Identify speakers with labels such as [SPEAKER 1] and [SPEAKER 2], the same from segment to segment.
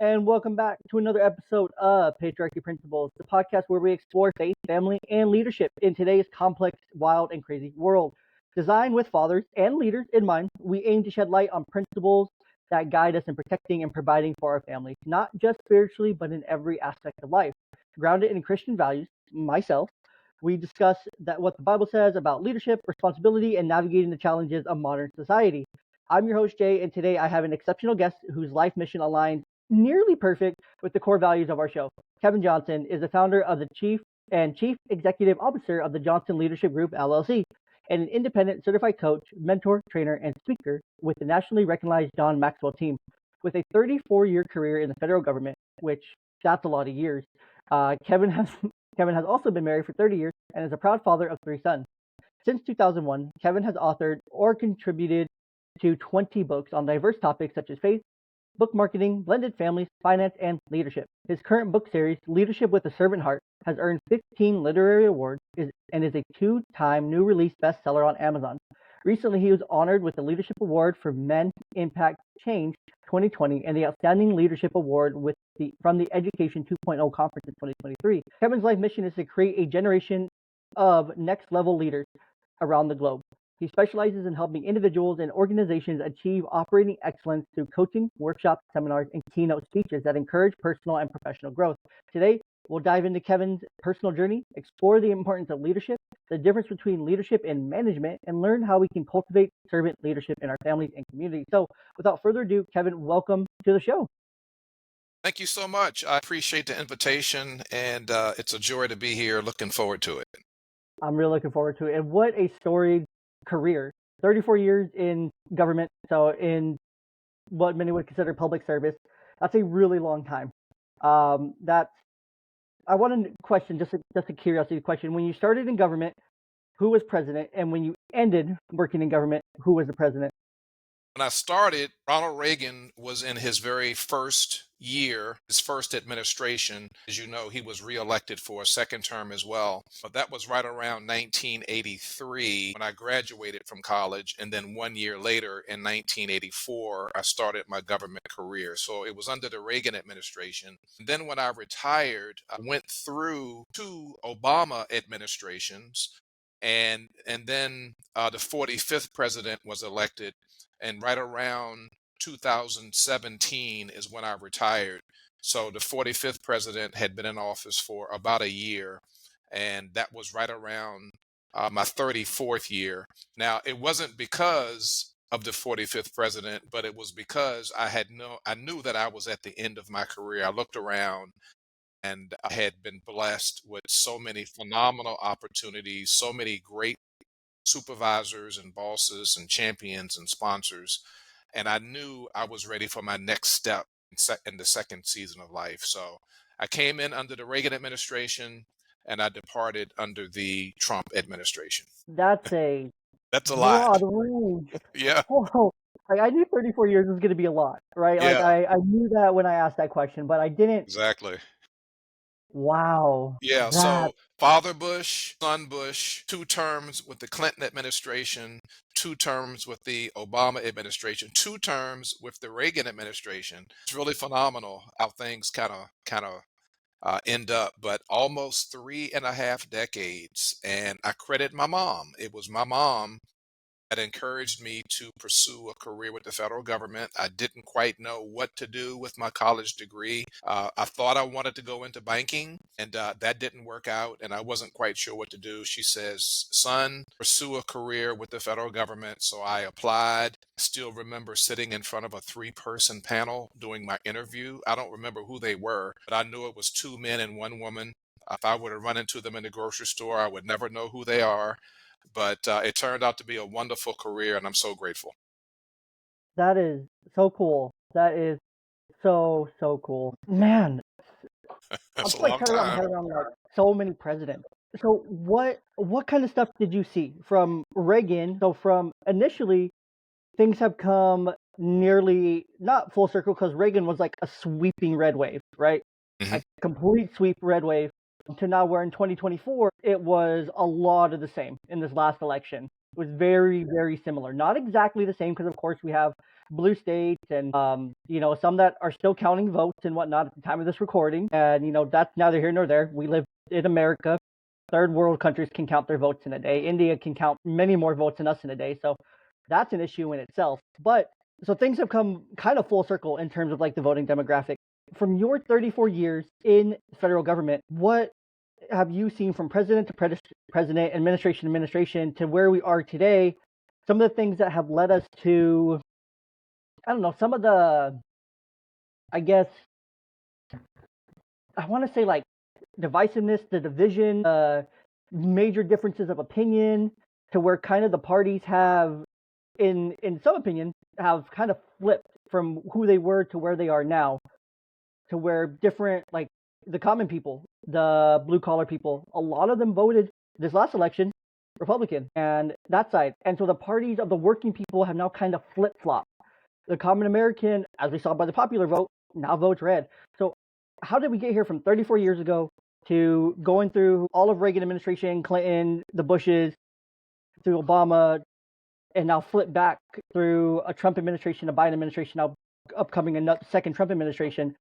[SPEAKER 1] and welcome back to another episode of Patriarchy Principles, the podcast where we explore faith, family, and leadership in today's complex, wild, and crazy world. Designed with fathers and leaders in mind, we aim to shed light on principles that guide us in protecting and providing for our families, not just spiritually, but in every aspect of life. Grounded in Christian values, myself, we discuss what the Bible says about leadership, responsibility, and navigating the challenges of modern society. I'm your host, Jay, and today I have an exceptional guest whose life mission aligns nearly perfect with the core values of our show. Kevin Johnson is the founder of the Chief Executive Officer of the Johnson Leadership Group, LLC, and an independent certified coach, mentor, trainer, and speaker with the nationally recognized John Maxwell team. With a 34-year career in the federal government, which that's a lot of years, Kevin has also been married for 30 years and is a proud father of 3 sons. Since 2001, Kevin has authored or contributed to 20 books on diverse topics such as faith, book marketing, blended families, finance, and leadership. His current book series, Leadership with a Servant Heart, has earned 15 literary awards and is a 2-time new release bestseller on Amazon. Recently, he was honored with the Leadership Award for Men Impact Change 2020 and the Outstanding Leadership Award from the Education 2.0 Conference in 2023. Kevin's life mission is to create a generation of next-level leaders around the globe. He specializes in helping individuals and organizations achieve operating excellence through coaching, workshops, seminars, and keynote speeches that encourage personal and professional growth. Today, we'll dive into Kevin's personal journey, explore the importance of leadership, the difference between leadership and management, and learn how we can cultivate servant leadership in our families and communities. So, without further ado, Kevin, welcome to the show.
[SPEAKER 2] Thank you so much. I appreciate the invitation, and it's a joy to be here. Looking forward to it.
[SPEAKER 1] I'm really looking forward to it. And what a storied career. 34 years in government, so in what many would consider public service. That's a really long time. I want to question, just a curiosity question. When you started in government, who was president? And when you ended working in government, who was the president?
[SPEAKER 2] When I started, Ronald Reagan was in his very first year, his first administration. As you know, he was reelected for a second term as well. But that was right around 1983 when I graduated from college. And then 1 year later, in 1984, I started my government career. So it was under the Reagan administration. And then when I retired, I went through 2 Obama administrations. And then the 45th president was elected. And right around 2017 is when I retired. So the 45th president had been in office for about a year, and that was right around my 34th year. Now, it wasn't because of the 45th president, but it was because I knew that I was at the end of my career. I looked around and I had been blessed with so many phenomenal opportunities, so many great supervisors and bosses and champions and sponsors. And I knew I was ready for my next step in the second season of life. So I came in under the Reagan administration and I departed under the Trump administration.
[SPEAKER 1] That's a
[SPEAKER 2] That's a
[SPEAKER 1] broad
[SPEAKER 2] lot.
[SPEAKER 1] range.
[SPEAKER 2] Yeah.
[SPEAKER 1] Whoa. Like, I knew 34 years was going to be a lot, right? Like,
[SPEAKER 2] Yeah,
[SPEAKER 1] I knew that when I asked that question, but I didn't.
[SPEAKER 2] exactly.
[SPEAKER 1] Wow.
[SPEAKER 2] Yeah.
[SPEAKER 1] That,
[SPEAKER 2] So Father Bush, son Bush, 2 terms with the Clinton administration, 2 terms with the Obama administration, 2 terms with the Reagan administration. It's really phenomenal how things kind of end up, but almost 3.5 decades. And I credit my mom. It was my mom that encouraged me to pursue a career with the federal government. I didn't quite know what to do with my college degree. I thought I wanted to go into banking, and that didn't work out, and I wasn't quite sure what to do. She says, son, pursue a career with the federal government. So I applied. Still remember sitting in front of a 3-person panel doing my interview. I don't remember who they were, but I knew it was 2 men and 1 woman. If I were to run into them in the grocery store, I would never know who they are. But it turned out to be a wonderful career, and I'm so grateful.
[SPEAKER 1] that is so cool. That is so cool. Man, I'm
[SPEAKER 2] That's a
[SPEAKER 1] just like
[SPEAKER 2] long
[SPEAKER 1] trying to wrap my
[SPEAKER 2] time.
[SPEAKER 1] head around like so many presidents. So what kind of stuff did you see from Reagan? So from initially things have come nearly not full circle because Reagan was like a sweeping red wave, right?
[SPEAKER 2] Hmm.
[SPEAKER 1] A complete sweep red wave to now where in 2024 it was a lot of the same in this last election. It was very, very similar. Not exactly the same because of course we have blue states and, some that are still counting votes and whatnot at the time of this recording. And, that's neither here nor there. We live in America. Third world countries can count their votes in a day. India can count many more votes than us in a day. So that's an issue in itself. But so things have come kind of full circle in terms of like the voting demographic. From your 34 years in federal government, what have you seen from president to president, administration to where we are today? Some of the things that have led us to, I don't know, some of the, I guess, I want to say like divisiveness, the division, major differences of opinion, to where kind of the parties have, in some opinion, have kind of flipped from who they were to where they are now, to where different, like the common people, the blue collar people, a lot of them voted this last election Republican and that side. And so the parties of the working people have now kind of flip flopped. The common American, as we saw by the popular vote, now votes red. So how did we get here from 34 years ago to going through all of Reagan administration, Clinton, the Bushes, through Obama, and now flip back through a Trump administration, a Biden administration, now upcoming a second Trump administration?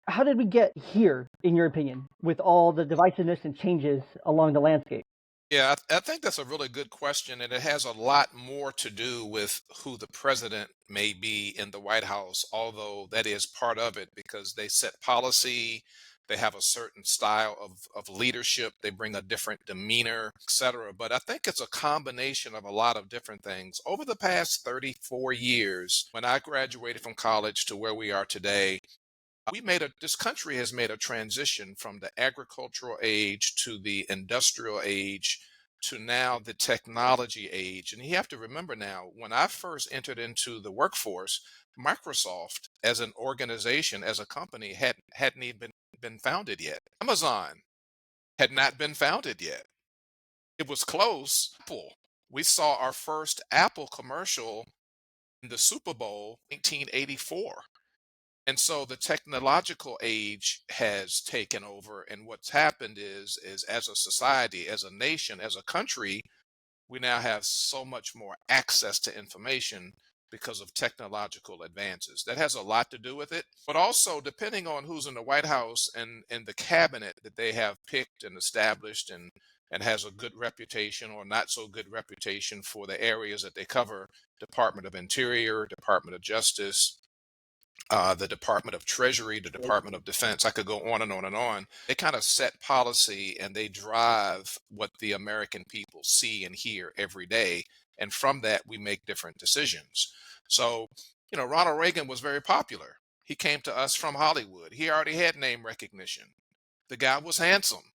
[SPEAKER 1] How did we get here, in your opinion, with all the divisiveness and changes along the landscape?
[SPEAKER 2] Yeah, I think that's a really good question, and it has a lot more to do with who the president may be in the White House, although that is part of it because they set policy, they have a certain style of leadership, they bring a different demeanor, etc. But I think it's a combination of a lot of different things. Over the past 34 years, when I graduated from college to where we are today, this country has made a transition from the agricultural age to the industrial age to now the technology age. And you have to remember now, when I first entered into the workforce, Microsoft as an organization, as a company, hadn't even been founded yet. Amazon had not been founded yet. It was close. Apple. We saw our first Apple commercial in the Super Bowl 1984. And so the technological age has taken over, and what's happened is as a society, as a nation, as a country, we now have so much more access to information because of technological advances. That has a lot to do with it, but also depending on who's in the White House and the cabinet that they have picked and established and has a good reputation or not so good reputation for the areas that they cover: Department of Interior, Department of Justice, the Department of Treasury, the Department of Defense. I could go on and on and on. They kind of set policy and they drive what the American people see and hear every day. And from that, we make different decisions. So, Ronald Reagan was very popular. He came to us from Hollywood. He already had name recognition. The guy was handsome,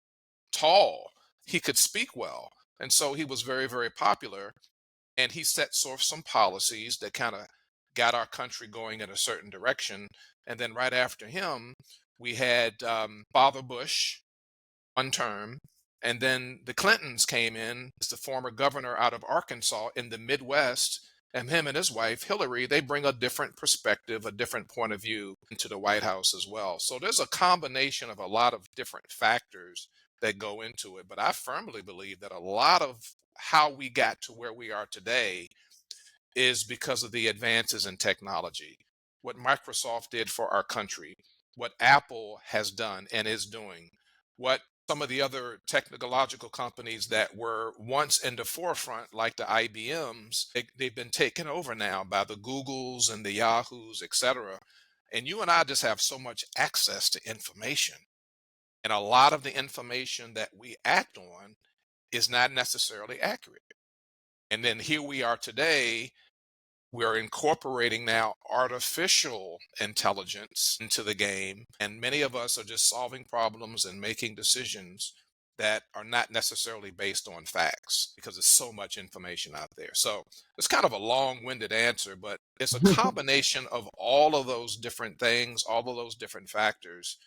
[SPEAKER 2] tall, he could speak well. And so he was very, very popular. And he set sort of some policies that kind of got our country going in a certain direction. And then right after him, we had Father Bush, one term, and then the Clintons came in as the former governor out of Arkansas in the Midwest. And him and his wife, Hillary, they bring a different perspective, a different point of view into the White House as well. So there's a combination of a lot of different factors that go into it. But I firmly believe that a lot of how we got to where we are today is because of the advances in technology. What Microsoft did for our country, what Apple has done and is doing, what some of the other technological companies that were once in the forefront, like the IBMs, they've been taken over now by the Googles and the Yahoos, etc. And you and I just have so much access to information. And a lot of the information that we act on is not necessarily accurate. And then here we are today, we're incorporating now artificial intelligence into the game, and many of us are just solving problems and making decisions that are not necessarily based on facts because there's so much information out there. So it's kind of a long-winded answer, but it's a combination of all of those different things, all of those different factors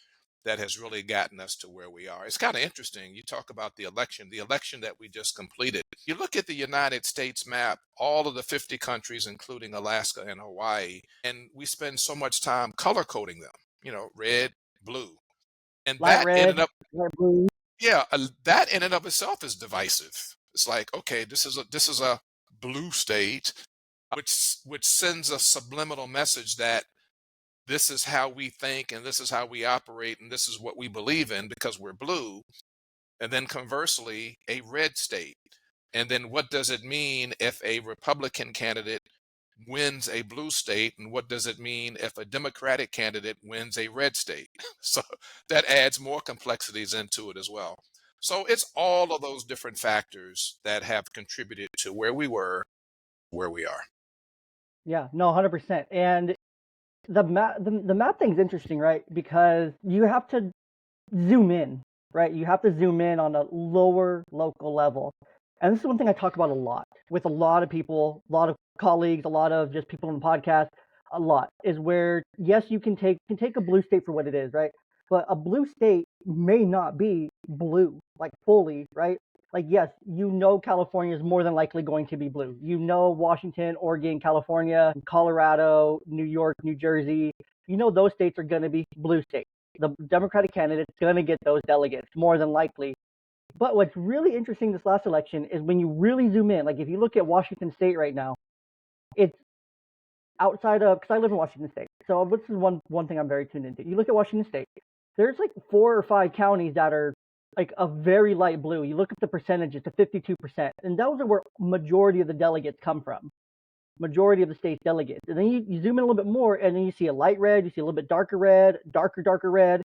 [SPEAKER 2] that has really gotten us to where we are. It's kind of interesting. You talk about the election that we just completed. You look at the United States map, all of the 50 countries, including Alaska and Hawaii, and we spend so much time color coding them, red, blue. And
[SPEAKER 1] Light
[SPEAKER 2] that
[SPEAKER 1] red,
[SPEAKER 2] ended up,
[SPEAKER 1] light blue.
[SPEAKER 2] yeah, that in and of itself is divisive. It's like, okay, this is a blue state. which sends a subliminal message that this is how we think and this is how we operate and this is what we believe in because we're blue. And then conversely, a red state. And then what does it mean if a Republican candidate wins a blue state? And what does it mean if a Democratic candidate wins a red state? So that adds more complexities into it as well. So it's all of those different factors that have contributed to where we were, where we are.
[SPEAKER 1] Yeah, no, 100%. And the map thing's interesting, right? Because you have to zoom in, right? You have to zoom in on a lower local level. And this is one thing I talk about a lot with a lot of people, a lot of colleagues, a lot of just people on the podcast, a lot is where, yes, you can take a blue state for what it is, right? But a blue state may not be blue, like fully, right? Like, yes, California is more than likely going to be blue. Washington, Oregon, California, Colorado, New York, New Jersey, those states are going to be blue states. The Democratic candidate's going to get those delegates more than likely. But what's really interesting this last election is when you really zoom in, like if you look at Washington State right now, it's outside of, because I live in Washington State. So this is one thing I'm very tuned into. You look at Washington State, there's like 4 or 5 counties that are like a very light blue. You look at the percentages to 52%, and those are where majority of the delegates come from. Majority of the state's delegates. And then you zoom in a little bit more, and then you see a light red, you see a little bit darker red, darker red.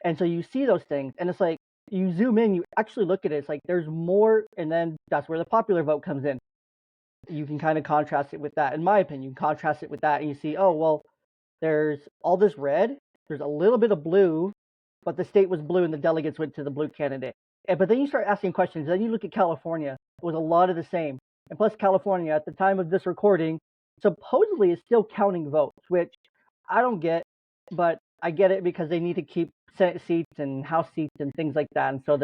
[SPEAKER 1] And so you see those things, and it's like you zoom in, you actually look at it, it's like there's more, and then that's where the popular vote comes in. You can kind of contrast it with that. In my opinion, you can contrast it with that, and you see, oh, well, there's all this red, there's a little bit of blue, but the state was blue and the delegates went to the blue candidate. But then you start asking questions. Then you look at California, it was a lot of the same. And plus, California, at the time of this recording, supposedly is still counting votes, which I don't get, but I get it because they need to keep Senate seats and House seats and things like that. And so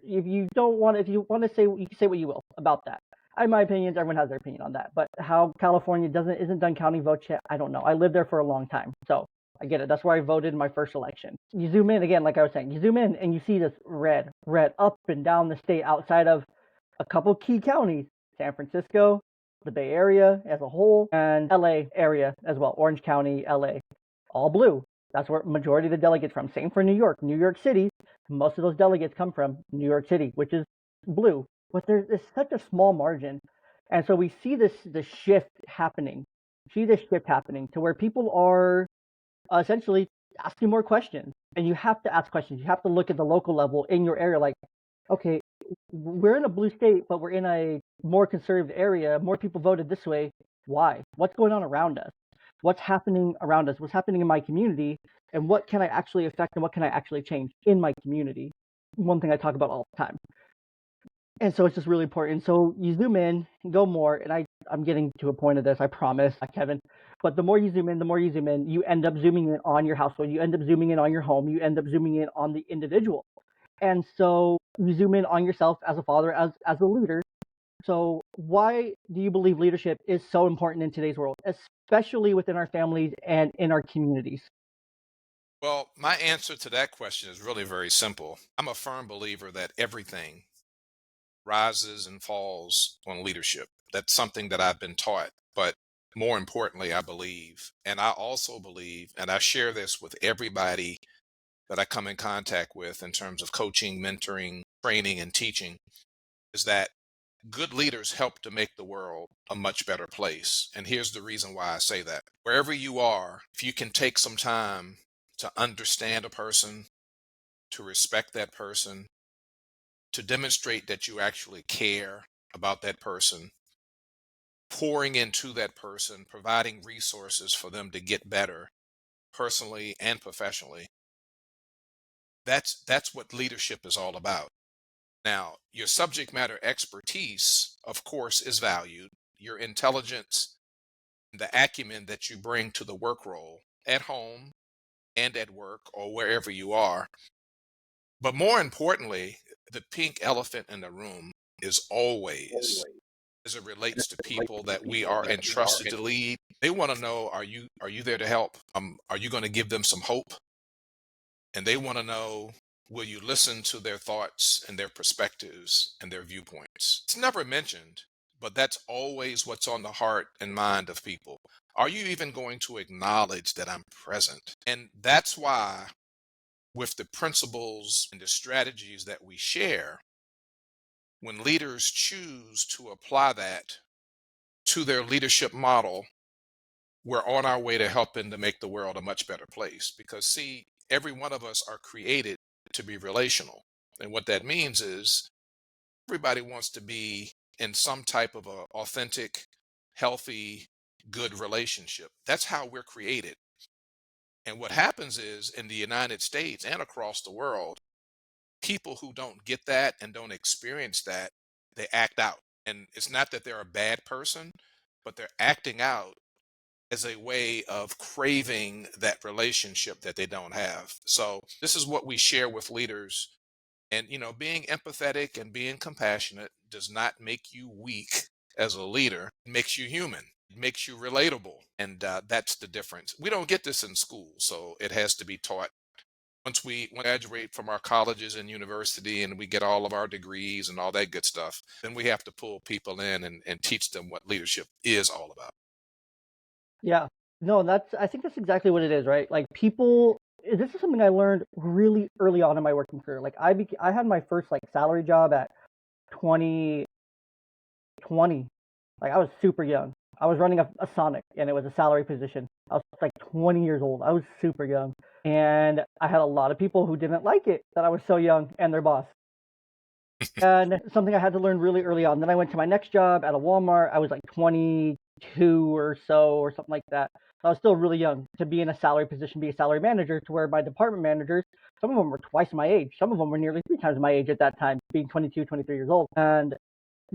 [SPEAKER 1] if you want to say, you can say what you will about that. In my opinion, everyone has their opinion on that. But how California isn't done counting votes yet, I don't know. I lived there for a long time, so I get it. That's where I voted in my first election. You zoom in again, like I was saying, you zoom in and you see this red up and down the state outside of a couple key counties, San Francisco, the Bay Area as a whole, and LA area as well, Orange County, LA, all blue. That's where majority of the delegates from. Same for New York. New York City, most of those delegates come from New York City, which is blue. But there's such a small margin. And so we see this shift happening. To where people are essentially asking more questions. And you have to ask questions. You have to look at the local level in your area like, okay, we're in a blue state, but we're in a more conservative area. More people voted this way. Why? What's going on around us? What's happening around us? What's happening in my community? And what can I actually affect and what can I actually change in my community? One thing I talk about all the time. And so it's just really important. So you zoom in, go more, and I'm getting to a point of this, I promise, Kevin. But the more you zoom in, you end up zooming in on your household, you end up zooming in on your home, you end up zooming in on the individual. And so you zoom in on yourself as a father, as a leader. So why do you believe leadership is so important in today's world, especially within our families and in our communities?
[SPEAKER 2] Well, my answer to that question is really very simple. I'm a firm believer that everything rises and falls on leadership. That's something that I've been taught. But more importantly, I believe, and I also believe, and I share this with everybody that I come in contact with in terms of coaching, mentoring, training, and teaching, is that good leaders help to make the world a much better place. And here's the reason why I say that. Wherever you are, if you can take some time to understand a person, to respect that person, to demonstrate that you actually care about that person, pouring into that person, providing resources for them to get better personally and professionally. That's what leadership is all about. Now, your subject matter expertise, of course, is valued. Your intelligence, the acumen that you bring to the work role at home and at work or wherever you are. But more importantly, the pink elephant in the room is always, as it relates to people that we are entrusted to lead, they want to know, are you there to help? Are you going to give them some hope? And they want to know, will you listen to their thoughts and their perspectives and their viewpoints? It's never mentioned, but that's always what's on the heart and mind of people. Are you even going to acknowledge that I'm present? And that's why, with the principles and the strategies that we share, when leaders choose to apply that to their leadership model, we're on our way to helping to make the world a much better place. Because, see, every one of us are created to be relational. And what that means is everybody wants to be in some type of a authentic, healthy, good relationship. That's how we're created. And what happens is in the United States and across the world, people who don't get that and don't experience that, they act out. And it's not that they're a bad person, but they're acting out as a way of craving that relationship that they don't have. So this is what we share with leaders. And, being empathetic and being compassionate does not make you weak as a leader. It makes you human. It makes you relatable. And that's the difference. We don't get this in school, so it has to be taught. Once we graduate from our colleges and university and we get all of our degrees and all that good stuff, then we have to pull people in and teach them what leadership is all about.
[SPEAKER 1] Yeah. No, I think that's exactly what it is, right? Like people, this is something I learned really early on in my working career. Like I had my first like salary job at 2020. Like I was super young. I was running a Sonic and it was a salary position. I was like 20 years old. I was super young. And I had a lot of people who didn't like it that I was so young and their boss. And something I had to learn really early on. Then I went to my next job at a Walmart. I was like 22 or so, or something like that. So I was still really young to be in a salary position, be a salary manager, to where my department managers, some of them were twice my age. Some of them were nearly 3 times my age at that time, being 22, 23 years old. And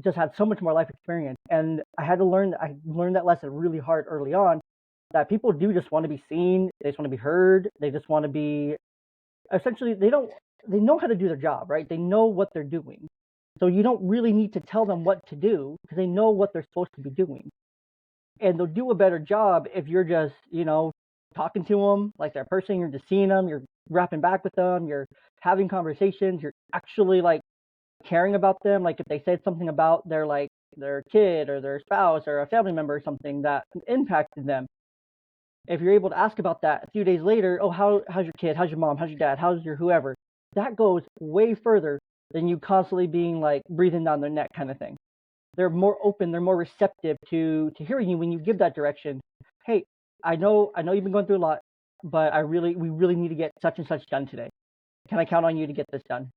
[SPEAKER 1] just had so much more life experience. And I learned that lesson really hard early on, that people do just want to be seen. They just want to be heard. They just want to be, essentially, they know how to do their job, right? They know what they're doing. So you don't really need to tell them what to do because they know what they're supposed to be doing. And they'll do a better job if you're just, talking to them like that person, you're just seeing them, you're rapping back with them, you're having conversations, you're actually like caring about them. Like if they said something about their kid or their spouse or a family member or something that impacted them, if you're able to ask about that a few days later, oh, how's your kid? How's your mom? How's your dad? How's your whoever? That goes way further than you constantly being like breathing down their neck kind of thing. They're more open, they're more receptive to hearing you when you give that direction. Hey, I know you've been going through a lot, but we really need to get such and such done today. Can I count on you to get this done?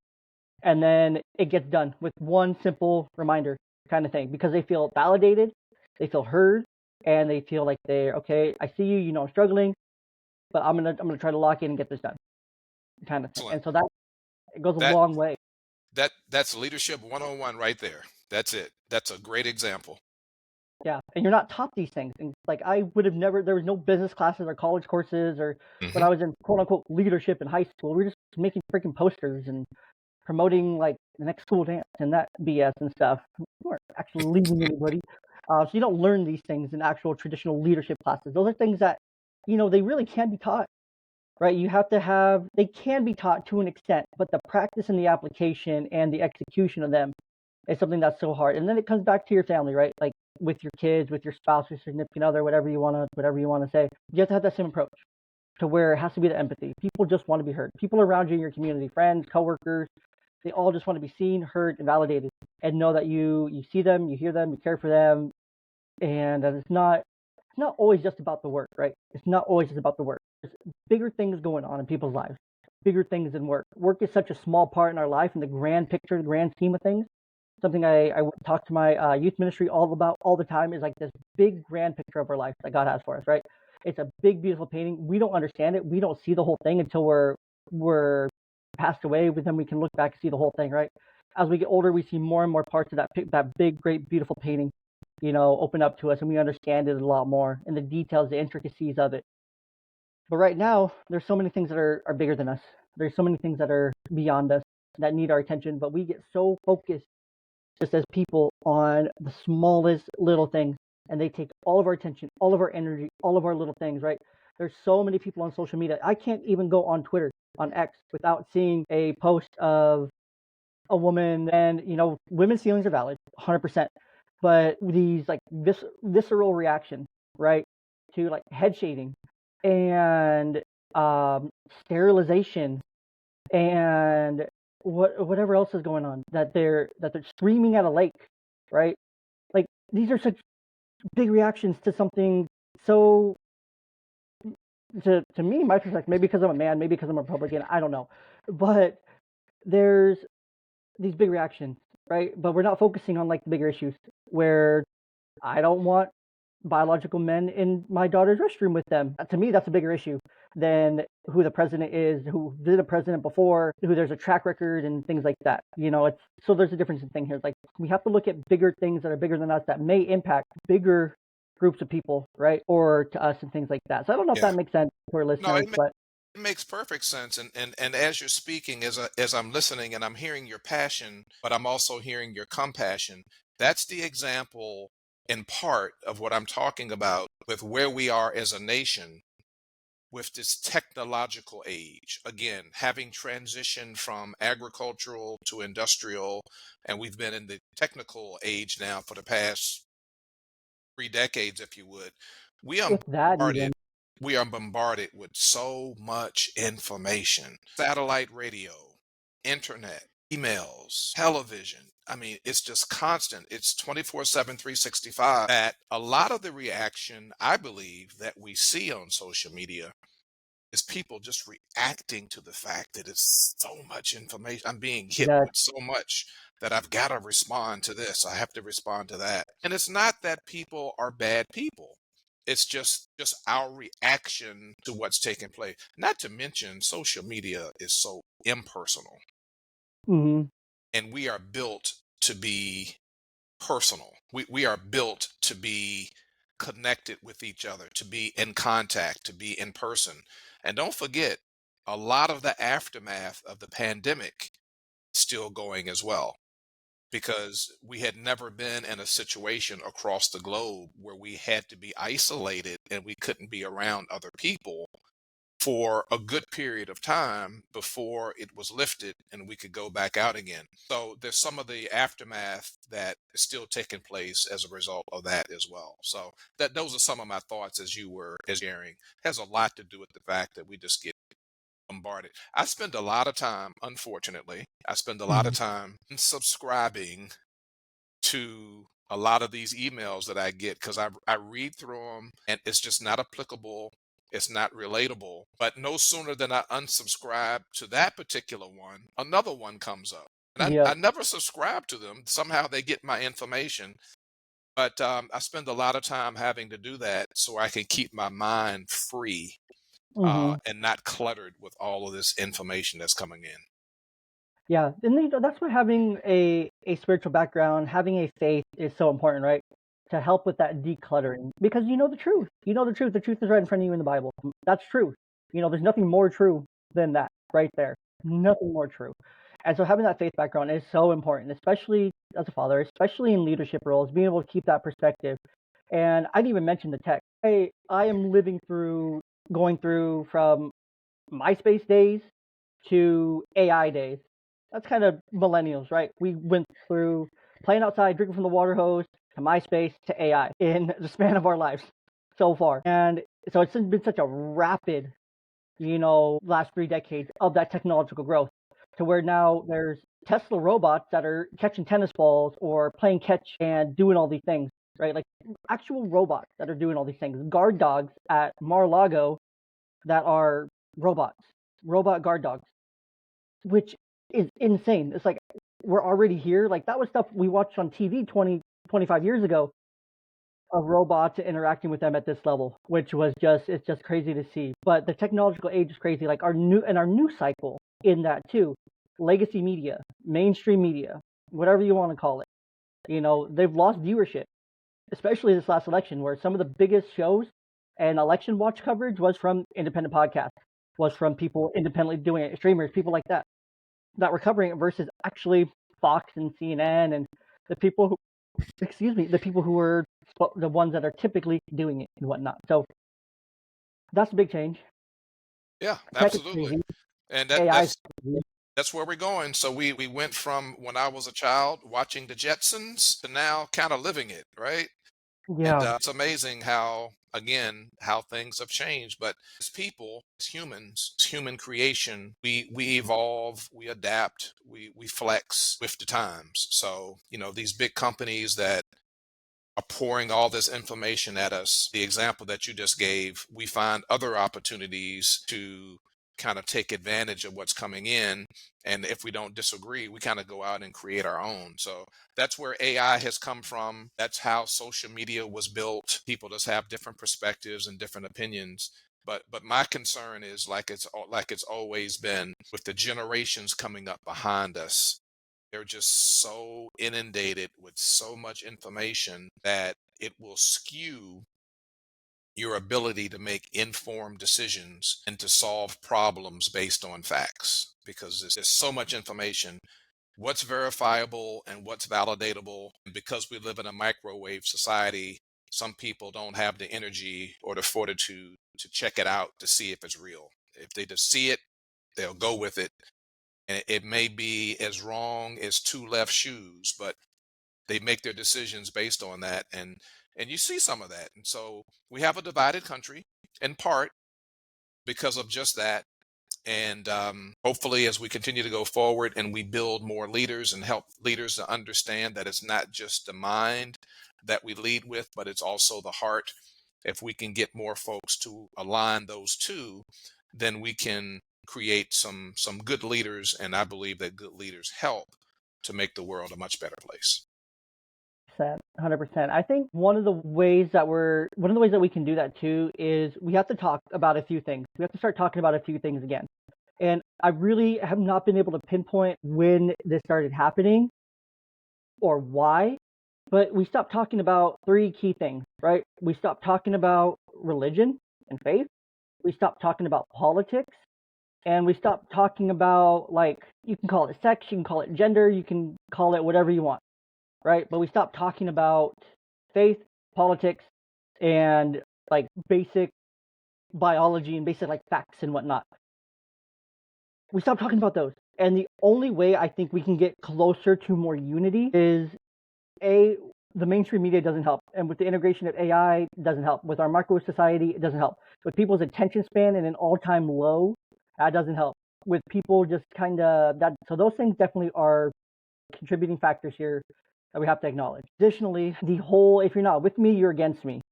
[SPEAKER 1] And then it gets done with one simple reminder kind of thing, because they feel validated, they feel heard, and they feel like they're okay. I see you. You know I'm struggling, but I'm gonna try to lock in and get this done, kind of thing.
[SPEAKER 2] Excellent.
[SPEAKER 1] And so that it goes a
[SPEAKER 2] That
[SPEAKER 1] long way.
[SPEAKER 2] that's leadership 101 right there. That's it. That's a great example.
[SPEAKER 1] Yeah, and you're not taught these things. And like I would have never. There was no business classes or college courses, or when
[SPEAKER 2] Hmm.
[SPEAKER 1] I was in quote unquote leadership in high school, we were just making freaking posters and promoting like the next school dance and that BS and stuff. We weren't actually leading anybody. So you don't learn these things in actual traditional leadership classes. Those are things that, they really can be taught, right? They can be taught to an extent, but the practice and the application and the execution of them is something that's so hard. And then it comes back to your family, right? Like with your kids, with your spouse, your significant other, whatever you want to say. You have to have that same approach to where it has to be the empathy. People just want to be heard. People around you in your community, friends, coworkers, they all just want to be seen, heard, and validated, and know that you see them, you hear them, you care for them, and that it's not always just about the work, right? It's not always just about the work. There's bigger things going on in people's lives, bigger things than work. Work is such a small part in our life in the grand picture, the grand scheme of things. Something I talk to my youth ministry all about all the time is like this big grand picture of our life that God has for us, right? It's a big, beautiful painting. We don't understand it. We don't see the whole thing until we're passed away. But then we can look back and see the whole thing, right? As we get older, we see more and more parts of that big, great, beautiful painting, open up to us, and we understand it a lot more, and the details, the intricacies of it. But right now, there's so many things that are bigger than us. There's so many things that are beyond us that need our attention, but we get so focused just as people on the smallest little things, and they take all of our attention, all of our energy, all of our little things, right? There's so many people on social media. I can't even go on Twitter, on X, without seeing a post of a woman. And women's feelings are valid 100%, but these like visceral reactions, right, to like head shaving and sterilization and whatever else is going on, that they're streaming at a lake, right? Like these are such big reactions to something so, to me, my perspective, maybe because I'm a man, maybe because I'm a Republican, I don't know, but there's these big reactions, right? But we're not focusing on like the bigger issues where I don't want biological men in my daughter's restroom with them. To me, that's a bigger issue than who the president is, who did a president before, who there's a track record and things like that. It's so there's a difference in thing here. It's like we have to look at bigger things that are bigger than us that may impact bigger groups of people, right? Or to us and things like that. So I don't know if
[SPEAKER 2] Yeah.
[SPEAKER 1] that makes sense for
[SPEAKER 2] No,
[SPEAKER 1] listeners, but
[SPEAKER 2] it makes perfect sense. And as you're speaking, as I'm listening and I'm hearing your passion, but I'm also hearing your compassion, that's the example in part of what I'm talking about with where we are as a nation with this technological age. Again, having transitioned from agricultural to industrial, and we've been in the technical age now for the past 3 decades, if you would. We are
[SPEAKER 1] if that
[SPEAKER 2] bombarded.
[SPEAKER 1] even,
[SPEAKER 2] We are bombarded with so much information: satellite radio, internet, emails, television. I mean, it's just constant. It's 24/7, 365. That a lot of the reaction, I believe, that we see on social media is people just reacting to the fact that it's so much information. I'm being hit
[SPEAKER 1] that,
[SPEAKER 2] with so much that I've got to respond to this. I have to respond to that. And it's not that people are bad people. It's just our reaction to what's taking place. Not to mention social media is so impersonal,
[SPEAKER 1] mm-hmm,
[SPEAKER 2] and we are built to be personal. We are built to be connected with each other, to be in contact, to be in person. And don't forget, a lot of the aftermath of the pandemic is still going as well, because we had never been in a situation across the globe where we had to be isolated and we couldn't be around other people for a good period of time before it was lifted and we could go back out again. So there's some of the aftermath that is still taking place as a result of that as well. So that those are some of my thoughts as you were as sharing. Has a lot to do with the fact that we just get bombarded. I spend a lot of time, unfortunately, I spend a lot
[SPEAKER 1] mm-hmm,
[SPEAKER 2] of time subscribing to a lot of these emails that I get because I read through them and it's just not applicable. It's not relatable. But no sooner than I unsubscribe to that particular one, another one comes up. And
[SPEAKER 1] yep,
[SPEAKER 2] I never subscribe to them. Somehow they get my information. But I spend a lot of time having to do that so I can keep my mind free
[SPEAKER 1] mm-hmm.
[SPEAKER 2] and not cluttered with all of this information that's coming in.
[SPEAKER 1] Yeah, and that's why having a spiritual background, having a faith is so important, right? To help with that decluttering, because you know the truth. You know the truth. The truth is right in front of you in the Bible. That's truth. There's nothing more true than that right there. Nothing more true. And so having that faith background is so important, especially as a father, especially in leadership roles, being able to keep that perspective. And I didn't even mention the tech. I am going through from MySpace days to AI days. That's kind of millennials, right? We went through playing outside, drinking from the water hose, to MySpace to AI in the span of our lives so far. And so it's been such a rapid, last 3 decades of that technological growth, to where now there's Tesla robots that are catching tennis balls or playing catch and doing all these things, right? Like actual robots that are doing all these things. Guard dogs at Mar-a-Lago that are robots, robot guard dogs, which is insane. It's like we're already here. Like that was stuff we watched on TV 20, 25 years ago, of robots interacting with them at this level, which was it's just crazy to see. But the technological age is crazy. Like our news cycle in that too. Legacy media, mainstream media, whatever you want to call it. They've lost viewership, especially this last election, where some of the biggest shows and election watch coverage was from independent podcasts, was from people independently doing it, streamers, people like that were covering it, versus actually Fox and CNN and the people who, the people who were the ones that are typically doing it and whatnot. So that's a big change.
[SPEAKER 2] Yeah,
[SPEAKER 1] Tech is
[SPEAKER 2] absolutely.
[SPEAKER 1] crazy.
[SPEAKER 2] And
[SPEAKER 1] AI is
[SPEAKER 2] that's
[SPEAKER 1] crazy.
[SPEAKER 2] That's where we're going. So we went from when I was a child watching the Jetsons to now kind of living it, right? And
[SPEAKER 1] Yeah.
[SPEAKER 2] it's amazing how, again, how things have changed. But as people, as humans, as human creation, we evolve, we adapt, we flex with the times. So, these big companies that are pouring all this information at us, the example that you just gave, we find other opportunities to kind of take advantage of what's coming in. And if we don't disagree, we kind of go out and create our own. So that's where AI has come from. That's how social media was built. People just have different perspectives and different opinions. But my concern is like it's always been with the generations coming up behind us. They're just so inundated with so much information that it will skew your ability to make informed decisions and to solve problems based on facts because there's so much information. What's verifiable and what's validatable? And because we live in a microwave society, some people don't have the energy or the fortitude to check it out to see if it's real. If they just see it, they'll go with it, and it may be as wrong as two left shoes, but they make their decisions based on that. And you see some of that. And so we have a divided country in part because of just that. And hopefully, as we continue to go forward and we build more leaders and help leaders to understand that it's not just the mind that we lead with, but it's also the heart. If we can get more folks to align those two, then we can create some good leaders. And I believe that good leaders help to make the world a much better place.
[SPEAKER 1] 100%. I think one of the ways that we can do that too is we have to talk about a few things. We have to start talking about a few things again. And I really have not been able to pinpoint when this started happening or why, but we stopped talking about three key things, right? We stopped talking about religion and faith. We stopped talking about politics. And we stopped talking about, like, you can call it sex, you can call it gender, you can call it whatever you want, right? But we stopped talking about faith, politics, and like basic biology and basic like facts and whatnot. We stopped talking about those. And the only way I think we can get closer to more unity is the mainstream media doesn't help. And with the integration of AI, it doesn't help. With our micro society, it doesn't help. With people's attention span at an all-time low, that doesn't help. With people just kind of that, so those things definitely are contributing factors here that we have to acknowledge. Additionally, the whole "if you're not with me, you're against me"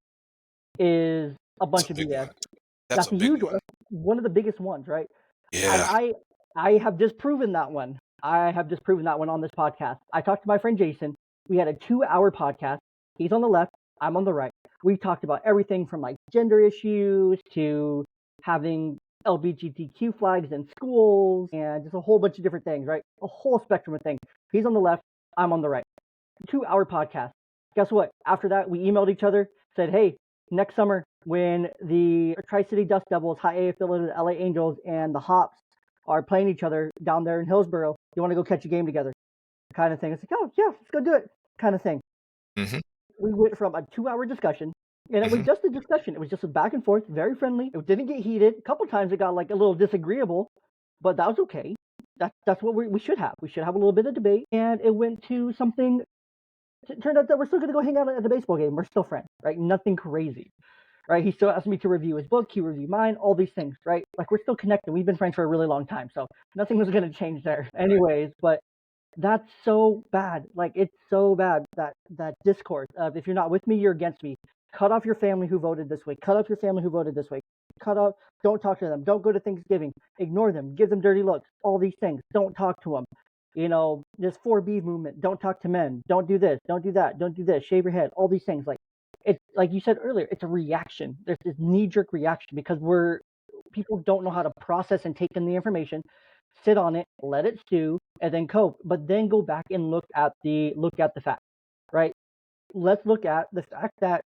[SPEAKER 1] is a
[SPEAKER 2] That's
[SPEAKER 1] bunch
[SPEAKER 2] a
[SPEAKER 1] of
[SPEAKER 2] big
[SPEAKER 1] BS.
[SPEAKER 2] one. That's
[SPEAKER 1] That's
[SPEAKER 2] a
[SPEAKER 1] a
[SPEAKER 2] big
[SPEAKER 1] huge one.
[SPEAKER 2] one.
[SPEAKER 1] That's one of the biggest ones, right? And
[SPEAKER 2] Yeah.
[SPEAKER 1] I have disproven that one. I have disproven that one on this podcast. I talked to my friend Jason. We had a 2-hour podcast. He's on the left, I'm on the right. We talked about everything from like gender issues to having LGBTQ flags in schools and just a whole bunch of different things, right? A whole spectrum of things. He's on the left, I'm on the right. 2-hour podcast. Guess what? After that, we emailed each other, said, hey, next summer when the Tri-City Dust Devils, High A affiliated LA Angels, and the Hops are playing each other down there in Hillsboro, you want to go catch a game together? Kind of thing. It's like, oh, yeah, let's go do it. Kind of thing.
[SPEAKER 2] Hmm.
[SPEAKER 1] We went from a 2-hour discussion, and it was
[SPEAKER 2] Hmm.
[SPEAKER 1] just a discussion. It was just a back and forth, very friendly. It didn't get heated. A couple times it got like a little disagreeable, but that was okay. That's what we should have. We should have a little bit of debate, and it went to something. It turned out that we're still going to go hang out at the baseball game. We're still friends, right? Nothing crazy, right? He still asked me to review his book. He reviewed mine, all these things, right? Like we're still connected. We've been friends for a really long time. So nothing was going to change there. Anyways, but that's so bad. Like it's so bad that discourse of if you're not with me, you're against me. Cut off your family who voted this way. Cut off your family who voted this way. Cut off. Don't talk to them. Don't go to Thanksgiving. Ignore them. Give them dirty looks. All these things. Don't talk to them. This 4B movement. Don't talk to men. Don't do this. Don't do that. Don't do this. Shave your head. All these things. Like it's like you said earlier. It's a reaction. There's this knee-jerk reaction because people don't know how to process and take in the information, sit on it, let it stew, and then cope. But then go back and look at the fact, right? Let's look at the fact that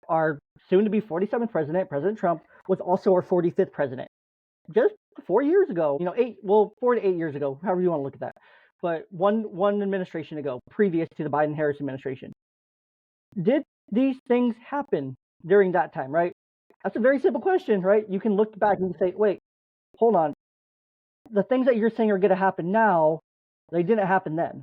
[SPEAKER 1] our soon-to-be 47th president, President Trump, was also our 45th president. Just 4 years ago, 4 to 8 years ago, however you want to look at that. But one administration ago, previous to the Biden-Harris administration. Did these things happen during that time, right? That's a very simple question, right? You can look back and say, wait, hold on. the things that you're saying are going to happen now, they didn't happen then.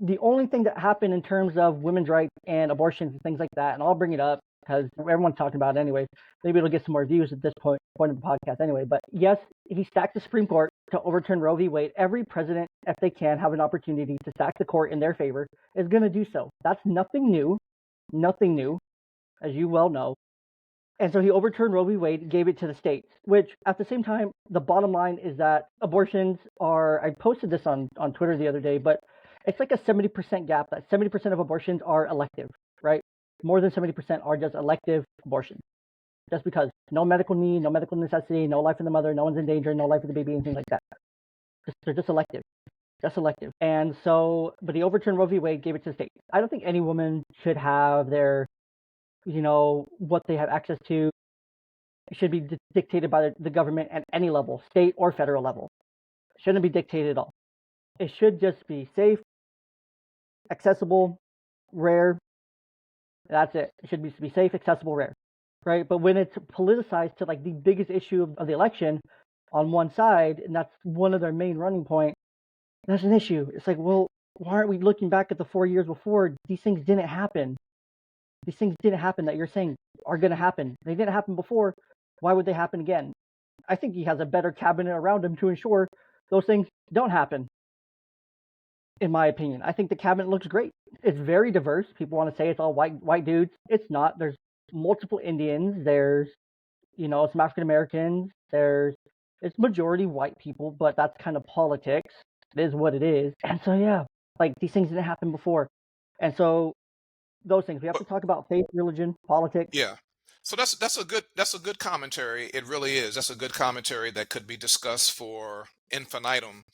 [SPEAKER 1] The only thing that happened in terms of women's rights and abortions and things like that, and I'll bring it up because everyone's talking about it anyway. Maybe it'll get some more views at this point of the podcast anyway. But yes, he stacked the Supreme Court to overturn Roe v. Wade. Every president, if they can have an opportunity to stack the court in their favor, is going to do so. That's nothing new, as you well know. And so he overturned Roe v. Wade, gave it to the states, which at the same time, the bottom line is that abortions are, I posted this on Twitter the other day, but it's like a 70% gap, that 70% of abortions are elective, right? More than 70% are just elective abortions. Just because no medical need, no medical necessity, no life of the mother, no one's in danger, no life of the baby, anything like that. They're just elective. Just elective. And so, but he overturned Roe v. Wade, gave it to the states. I don't think any woman should have their, what they have access to should be dictated by the government at any level, state or federal level. It shouldn't be dictated at all. It should just be safe, accessible, rare. That's it. It should be safe, accessible, rare, right? But when it's politicized to like the biggest issue of the election on one side, and that's one of their main running point, that's an issue. It's like, well, why aren't we looking back at the 4 years before? These things didn't happen. These things didn't happen that you're saying are going to happen. They didn't happen before. Why would they happen again? I think he has a better cabinet around him to ensure those things don't happen. In my opinion, I think the cabinet looks great. It's very diverse. People want to say it's all white dudes. It's not. There's multiple Indians. There's, some African Americans. It's majority white people, but that's kind of politics. It is what it is. And so, yeah, like these things didn't happen before. And so those things, we have to talk about faith, religion, politics.
[SPEAKER 2] Yeah. So that's a good commentary. It really is. That's a good commentary that could be discussed for infinitum.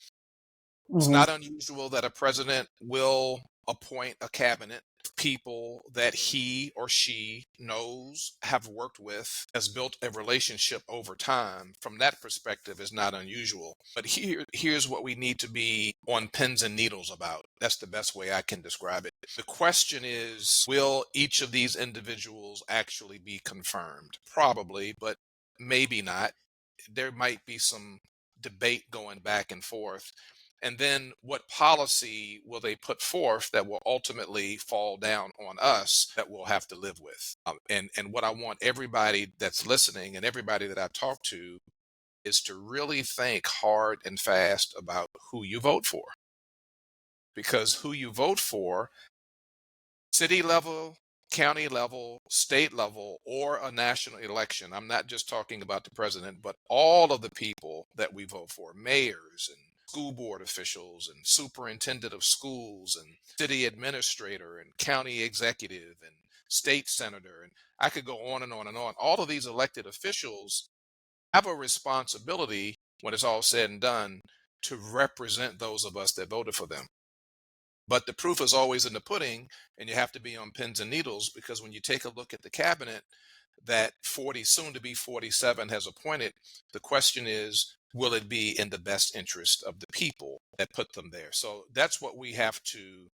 [SPEAKER 2] It's
[SPEAKER 1] Mm-hmm.
[SPEAKER 2] not unusual that a president will appoint a cabinet of people that he or she knows, have worked with, has built a relationship over time. From that perspective, is not unusual. But here's what we need to be on pins and needles about. That's the best way I can describe it. The question is, will each of these individuals actually be confirmed? Probably, but maybe not. There might be some debate going back and forth. And then what policy will they put forth that will ultimately fall down on us that we'll have to live with? And what I want everybody that's listening and everybody that I talk to is to really think hard and fast about who you vote for. Because who you vote for, city level, county level, state level, or a national election. I'm not just talking about the president, but all of the people that we vote for, mayors and school board officials and superintendent of schools and city administrator and county executive and state senator. And I could go on and on and on. All of these elected officials have a responsibility when it's all said and done to represent those of us that voted for them. But the proof is always in the pudding, and you have to be on pins and needles, because when you take a look at the cabinet that 40, soon to be 47, has appointed, the question is, will it be in the best interest of the people that put them there? So that's what we have to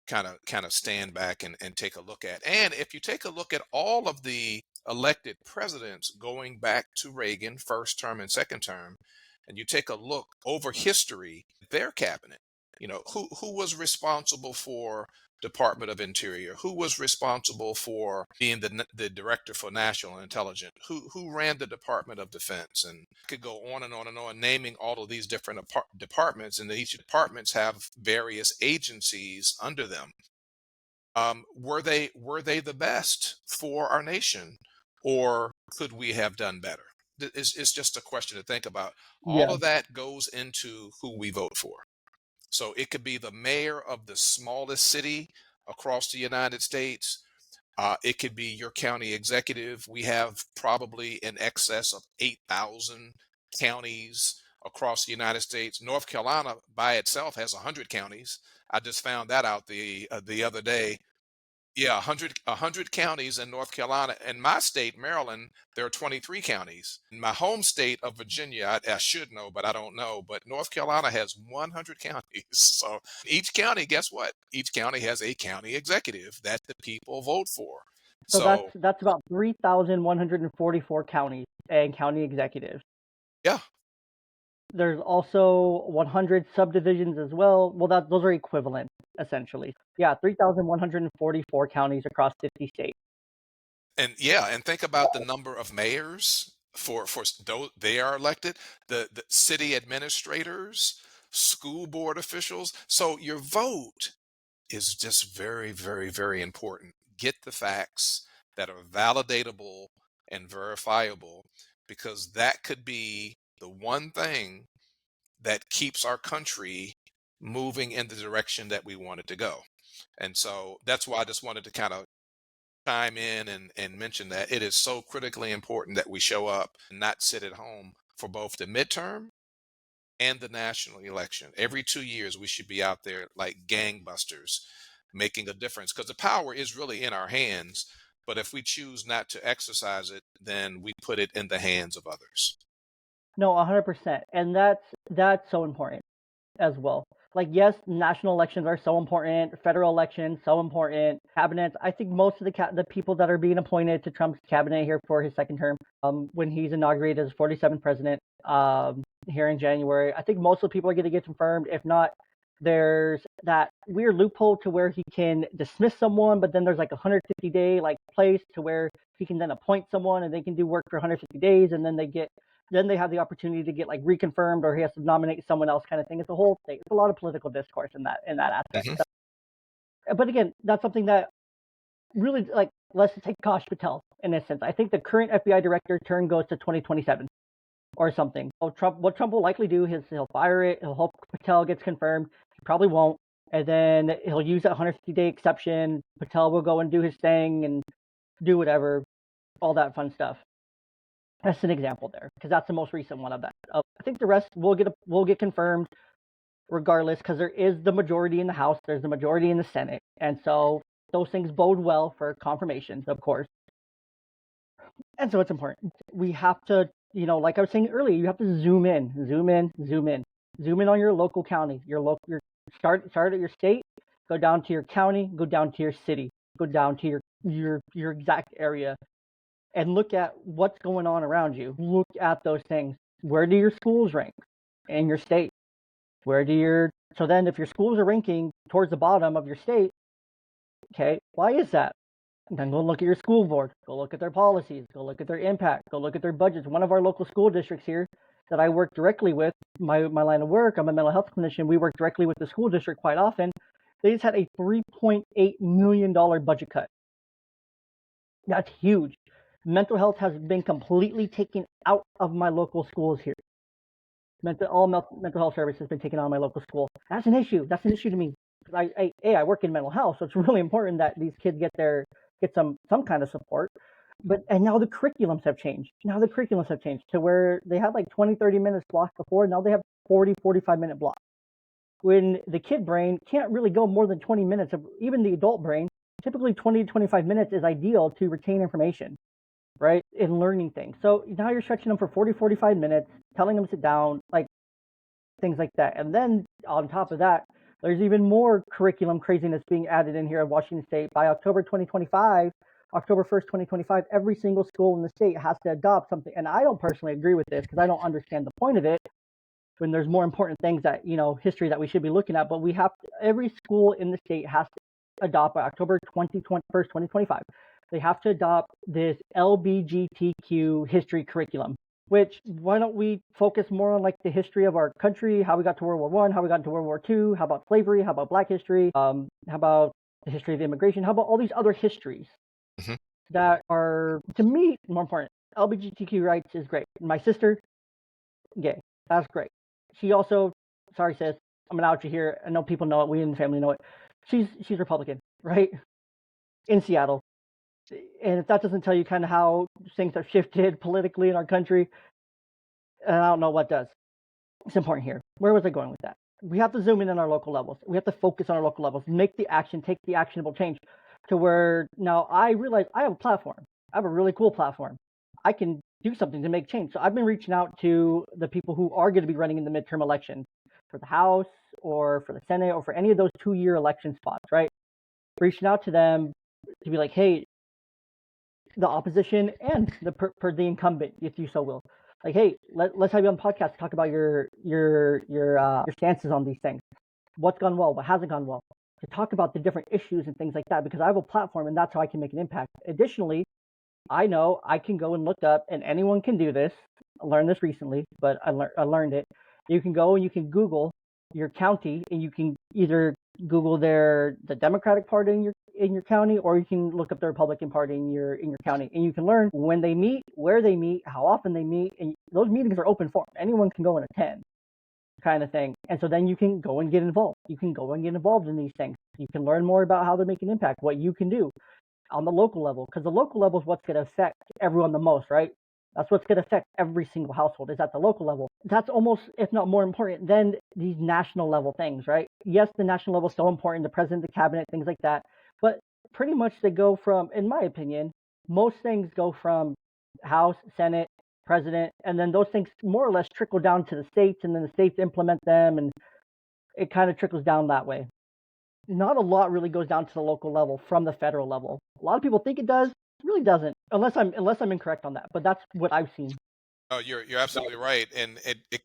[SPEAKER 2] kind of stand back and take a look at. And if you take a look at all of the elected presidents going back to Reagan, first term and second term, and you take a look over history, their cabinet, who was responsible for Department of Interior, who was responsible for being the director for national intelligence, who ran the Department of Defense, and could go on and on and on, naming all of these different departments, and each departments have various agencies under them. Were they the best for our nation, or could we have done better? It's just a question to think about. All
[SPEAKER 1] Yeah.
[SPEAKER 2] of that goes into who we vote for. So it could be the mayor of the smallest city across the United States. It could be your county executive. We have probably in excess of 8,000 counties across the United States. North Carolina by itself has 100 counties. I just found that out the other day. Yeah, 100 counties in North Carolina. In my state, Maryland, there are 23 counties. In my home state of Virginia, I should know, but I don't know. But North Carolina has 100 counties. So each county, guess what? Each county has a county executive that the people vote for.
[SPEAKER 1] So
[SPEAKER 2] So
[SPEAKER 1] that's about 3,144 counties and county executives.
[SPEAKER 2] yeah,
[SPEAKER 1] There's also 100 subdivisions as well. Well, those are equivalent, essentially. Yeah, 3,144 counties across 50 states.
[SPEAKER 2] And yeah, and think about the number of mayors though they are elected, the city administrators, school board officials. So your vote is just very, very, very important. Get the facts that are validatable and verifiable, because that could be the one thing that keeps our country moving in the direction that we want it to go. And so that's why I just wanted to kind of chime in and mention that it is so critically important that we show up and not sit at home for both the midterm and the national election. Every 2 years, we should be out there like gangbusters, making a difference, because the power is really in our hands. But if we choose not to exercise it, then we put it in the hands of others.
[SPEAKER 1] No, 100%. And that's so important as well. Like, yes, national elections are so important, federal elections so important, cabinets. I think most of the people that are being appointed to Trump's cabinet here for his second term, when he's inaugurated as 47th president, here in January, I think most of the people are going to get confirmed. If not, there's that weird loophole to where he can dismiss someone, but then there's like a 150-day like place to where he can then appoint someone and they can do work for 150 days, and then they have the opportunity to get like reconfirmed, or he has to nominate someone else, kind of thing. It's a whole thing. It's a lot of political discourse in that aspect.
[SPEAKER 2] Hmm.
[SPEAKER 1] But again, that's something that really, like, let's take Kash Patel in this sense. I think the current FBI director term goes to 2027 or something. So what Trump will likely do is he'll fire it. He'll hope Patel gets confirmed. He probably won't. And then he'll use that 150-day exception. Patel will go and do his thing and do whatever, all that fun stuff. That's an example there, because that's the most recent one of that. I think the rest will get confirmed regardless, because there is the majority in the House, there's the majority in the Senate, and so those things bode well for confirmations, of course. And so it's important. We have to, like I was saying earlier, you have to zoom in on your local county, start at your state, go down to your county, go down to your city, go down to your exact area, and look at what's going on around you. Look at those things. Where do your schools rank in your state? So then if your schools are ranking towards the bottom of your state, okay, why is that? And then go look at your school board, go look at their policies, go look at their impact, go look at their budgets. One of our local school districts here that I work directly with, my line of work, I'm a mental health clinician, we work directly with the school district quite often. They just had a $3.8 million budget cut. That's huge. Mental health has been completely taken out of my local schools here. All mental health service has been taken out of my local school. That's an issue. That's an issue to me. I work in mental health, so it's really important that these kids get some kind of support. And now the curriculums have changed. To where they had like 20, 30 minutes blocked before. Now they have 40, 45-minute blocks. When the kid brain can't really go more than 20 minutes, even the adult brain, typically 20 to 25 minutes is ideal to retain information, right? In learning things. So now you're stretching them for 40, 45 minutes, telling them to sit down, like things like that. And then on top of that, there's even more curriculum craziness being added in here at Washington State. By October 1st, 2025, every single school in the state has to adopt something. And I don't personally agree with this because I don't understand the point of it, when there's more important things that, history that we should be looking at. But every school in the state has to adopt by October 1st, 2025. They have to adopt this LGBTQ history curriculum. Which, why don't we focus more on like the history of our country, how we got to World War I, how we got into World War II, how about slavery, how about Black history, how about the history of immigration, how about all these other histories that are, to me, more important. LGBTQ rights is great. My sister, gay. That's great. She also, sorry sis, I'm gonna out you here. I know people know it. We in the family know it. She's Republican, right? In Seattle. And if that doesn't tell you kind of how things have shifted politically in our country, I don't know what does. It's important here. Where was I going with that? We have to zoom in on our local levels. We have to focus on our local levels, take the actionable change, to where now I realize I have a platform. I have a really cool platform. I can do something to make change. So I've been reaching out to the people who are going to be running in the midterm election for the House or for the Senate or for any of those 2-year election spots, right? Reaching out to them to be like, hey, the opposition and the incumbent, if you so will. Like, hey, let's have you on the podcast to talk about your stances on these things. What's gone well, what hasn't gone well, to talk about the different issues and things like that, because I have a platform and that's how I can make an impact. Additionally, I know I can go and look up, and anyone can do this. I learned this recently, but I learned it. You can go and you can Google your county, and you can either Google the Democratic Party in your county, or you can look up the Republican Party in your county, and you can learn when they meet, where they meet, how often they meet, and those meetings are open forum. Anyone can go and attend, kind of thing. And so then you can go and get involved. You can go and get involved in these things. You can learn more about how they're making impact, what you can do on the local level, because the local level is what's going to affect everyone the most, right? That's what's going to affect every single household is at the local level. That's almost, if not more important than these national level things, right? Yes, the national level is so important, the president, the cabinet, things like that. But pretty much they go from, in my opinion, most things go from House, Senate, president, and then those things more or less trickle down to the states, and then the states implement them, and it kind of trickles down that way. Not a lot really goes down to the local level from the federal level. A lot of people think it does. It really doesn't, unless I'm incorrect on that. But that's what I've seen.
[SPEAKER 2] Oh, you're absolutely right, and it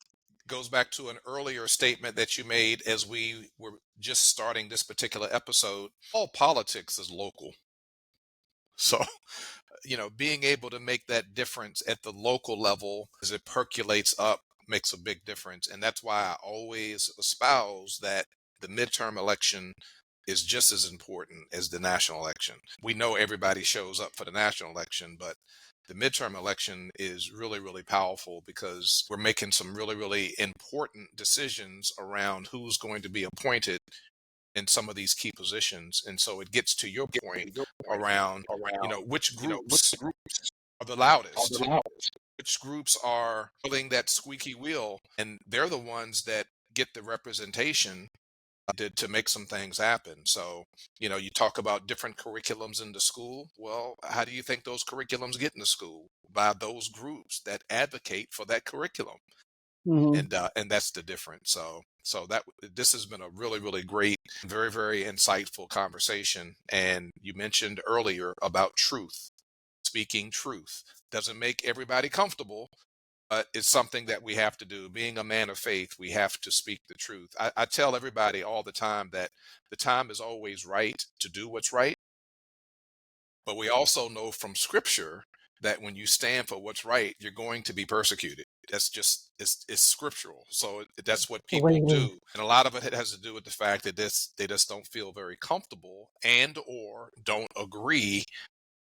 [SPEAKER 2] goes back to an earlier statement that you made as we were just starting this particular episode. All politics is local, so being able to make that difference at the local level as it percolates up makes a big difference. And that's why I always espouse that the midterm election is just as important as the national election. We know everybody shows up for the national election, but the midterm election is really, really powerful because we're making some really, really important decisions around who's going to be appointed in some of these key positions. And so it gets to your point around, which groups are the loudest, which groups are filling that squeaky wheel, and they're the ones that get the representation to make some things happen. So, you talk about different curriculums in the school. Well, how do you think those curriculums get in the school? By those groups that advocate for that curriculum.
[SPEAKER 1] Mm-hmm.
[SPEAKER 2] And that's the difference. So that this has been a really, really great, very, very insightful conversation. And you mentioned earlier about truth. Speaking truth doesn't make everybody comfortable, but it's something that we have to do. Being a man of faith, we have to speak the truth. I tell everybody all the time that the time is always right to do what's right, but we also know from scripture that when you stand for what's right, you're going to be persecuted. That's just it's scriptural. So that's what
[SPEAKER 1] What do
[SPEAKER 2] people
[SPEAKER 1] you mean?
[SPEAKER 2] do. And a lot of it has to do with the fact that they just don't feel very comfortable and or don't agree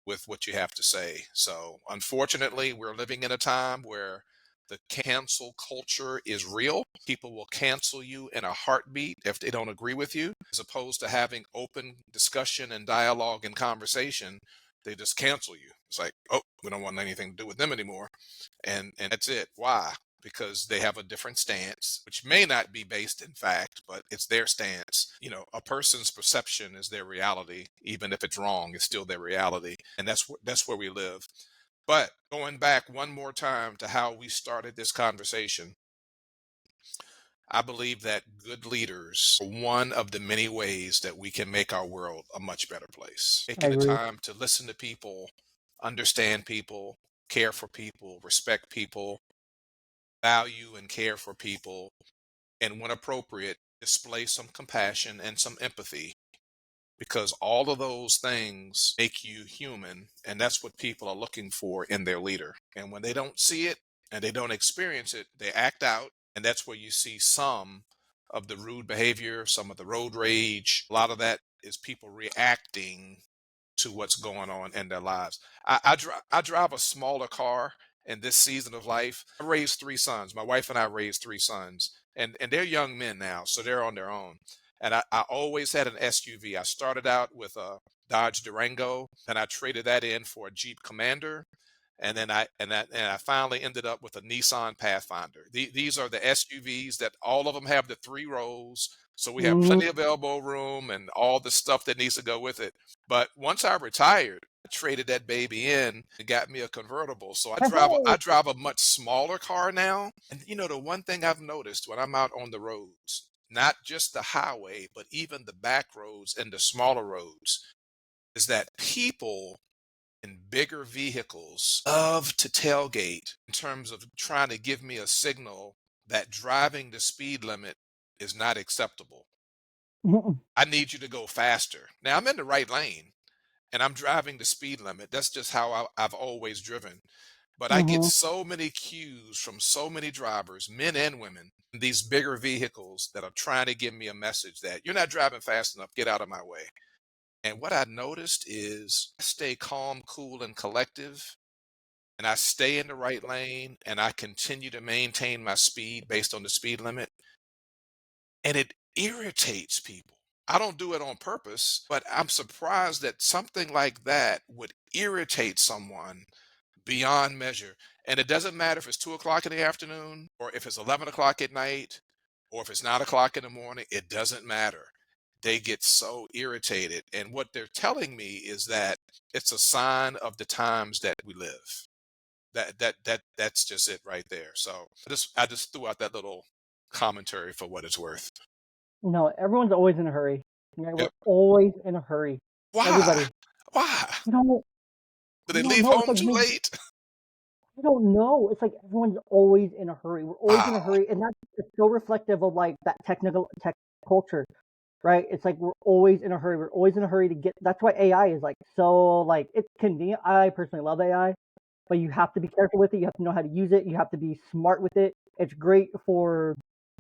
[SPEAKER 2] with what you have to say. So unfortunately, we're living in a time where the cancel culture is real. People will cancel you in a heartbeat if they don't agree with you, as opposed to having open discussion and dialogue and conversation. They just cancel you. It's like, oh, we don't want anything to do with them anymore. And that's it. Why? Because they have a different stance, which may not be based in fact, but it's their stance. A person's perception is their reality. Even if it's wrong, it's still their reality. And that's where we live. But going back one more time to how we started this conversation, I believe that good leaders are one of the many ways that we can make our world a much better place.
[SPEAKER 1] I
[SPEAKER 2] Taking the
[SPEAKER 1] agree.
[SPEAKER 2] time to listen to people, understand people, care for people, respect people, value and care for people, and when appropriate, display some compassion and some empathy, because all of those things make you human, and that's what people are looking for in their leader. And when they don't see it and they don't experience it, they act out, and that's where you see some of the rude behavior, some of the road rage. A lot of that is people reacting to what's going on in their lives. I drive a smaller car in this season of life. I raised three sons. My wife and I raised three sons, and they're young men now, so they're on their own. And I always had an SUV. I started out with a Dodge Durango, then I traded that in for a Jeep Commander, and then I finally ended up with a Nissan Pathfinder. These are the SUVs that all of them have the three rows, so we have
[SPEAKER 1] Mm-hmm.
[SPEAKER 2] plenty of elbow room and all the stuff that needs to go with it. But once I retired, I traded that baby in and got me a convertible. So I drive a much smaller car now. And the one thing I've noticed when I'm out on the roads, not just the highway, but even the back roads and the smaller roads, is that people in bigger vehicles love to tailgate in terms of trying to give me a signal that driving the speed limit is not acceptable.
[SPEAKER 1] Mm-mm.
[SPEAKER 2] I need you to go faster. Now I'm in the right lane and I'm driving the speed limit. That's just how I've always driven. But I get
[SPEAKER 1] Mm-hmm.
[SPEAKER 2] so many cues from so many drivers, men and women, in these bigger vehicles that are trying to give me a message that you're not driving fast enough, get out of my way. And what I noticed is I stay calm, cool, and collective, and I stay in the right lane, and I continue to maintain my speed based on the speed limit, and it irritates people. I don't do it on purpose, but I'm surprised that something like that would irritate someone beyond measure. And it doesn't matter if it's 2 o'clock in the afternoon, or if it's 11 o'clock at night, or if it's 9 o'clock in the morning, it doesn't matter. They get so irritated. And what they're telling me is that it's a sign of the times that we live. That's just it right there. So I just threw out that little commentary for what it's worth.
[SPEAKER 1] No, everyone's always in a hurry. Yeah, we're
[SPEAKER 2] Yep.
[SPEAKER 1] always in a hurry.
[SPEAKER 2] Why?
[SPEAKER 1] Everybody.
[SPEAKER 2] Why?
[SPEAKER 1] You know,
[SPEAKER 2] Do
[SPEAKER 1] I
[SPEAKER 2] they
[SPEAKER 1] don't
[SPEAKER 2] leave
[SPEAKER 1] know. It's
[SPEAKER 2] home
[SPEAKER 1] like
[SPEAKER 2] too late?
[SPEAKER 1] I don't know. It's like everyone's always in a hurry. We're always in a
[SPEAKER 2] Wow.
[SPEAKER 1] hurry, and that's it's so reflective of like that technical tech culture, right? It's like we're always in a hurry. We're always in a hurry to get. That's why AI is like so like it's convenient. I personally love AI, but you have to be careful with it. You have to know how to use it. You have to be smart with it. It's great for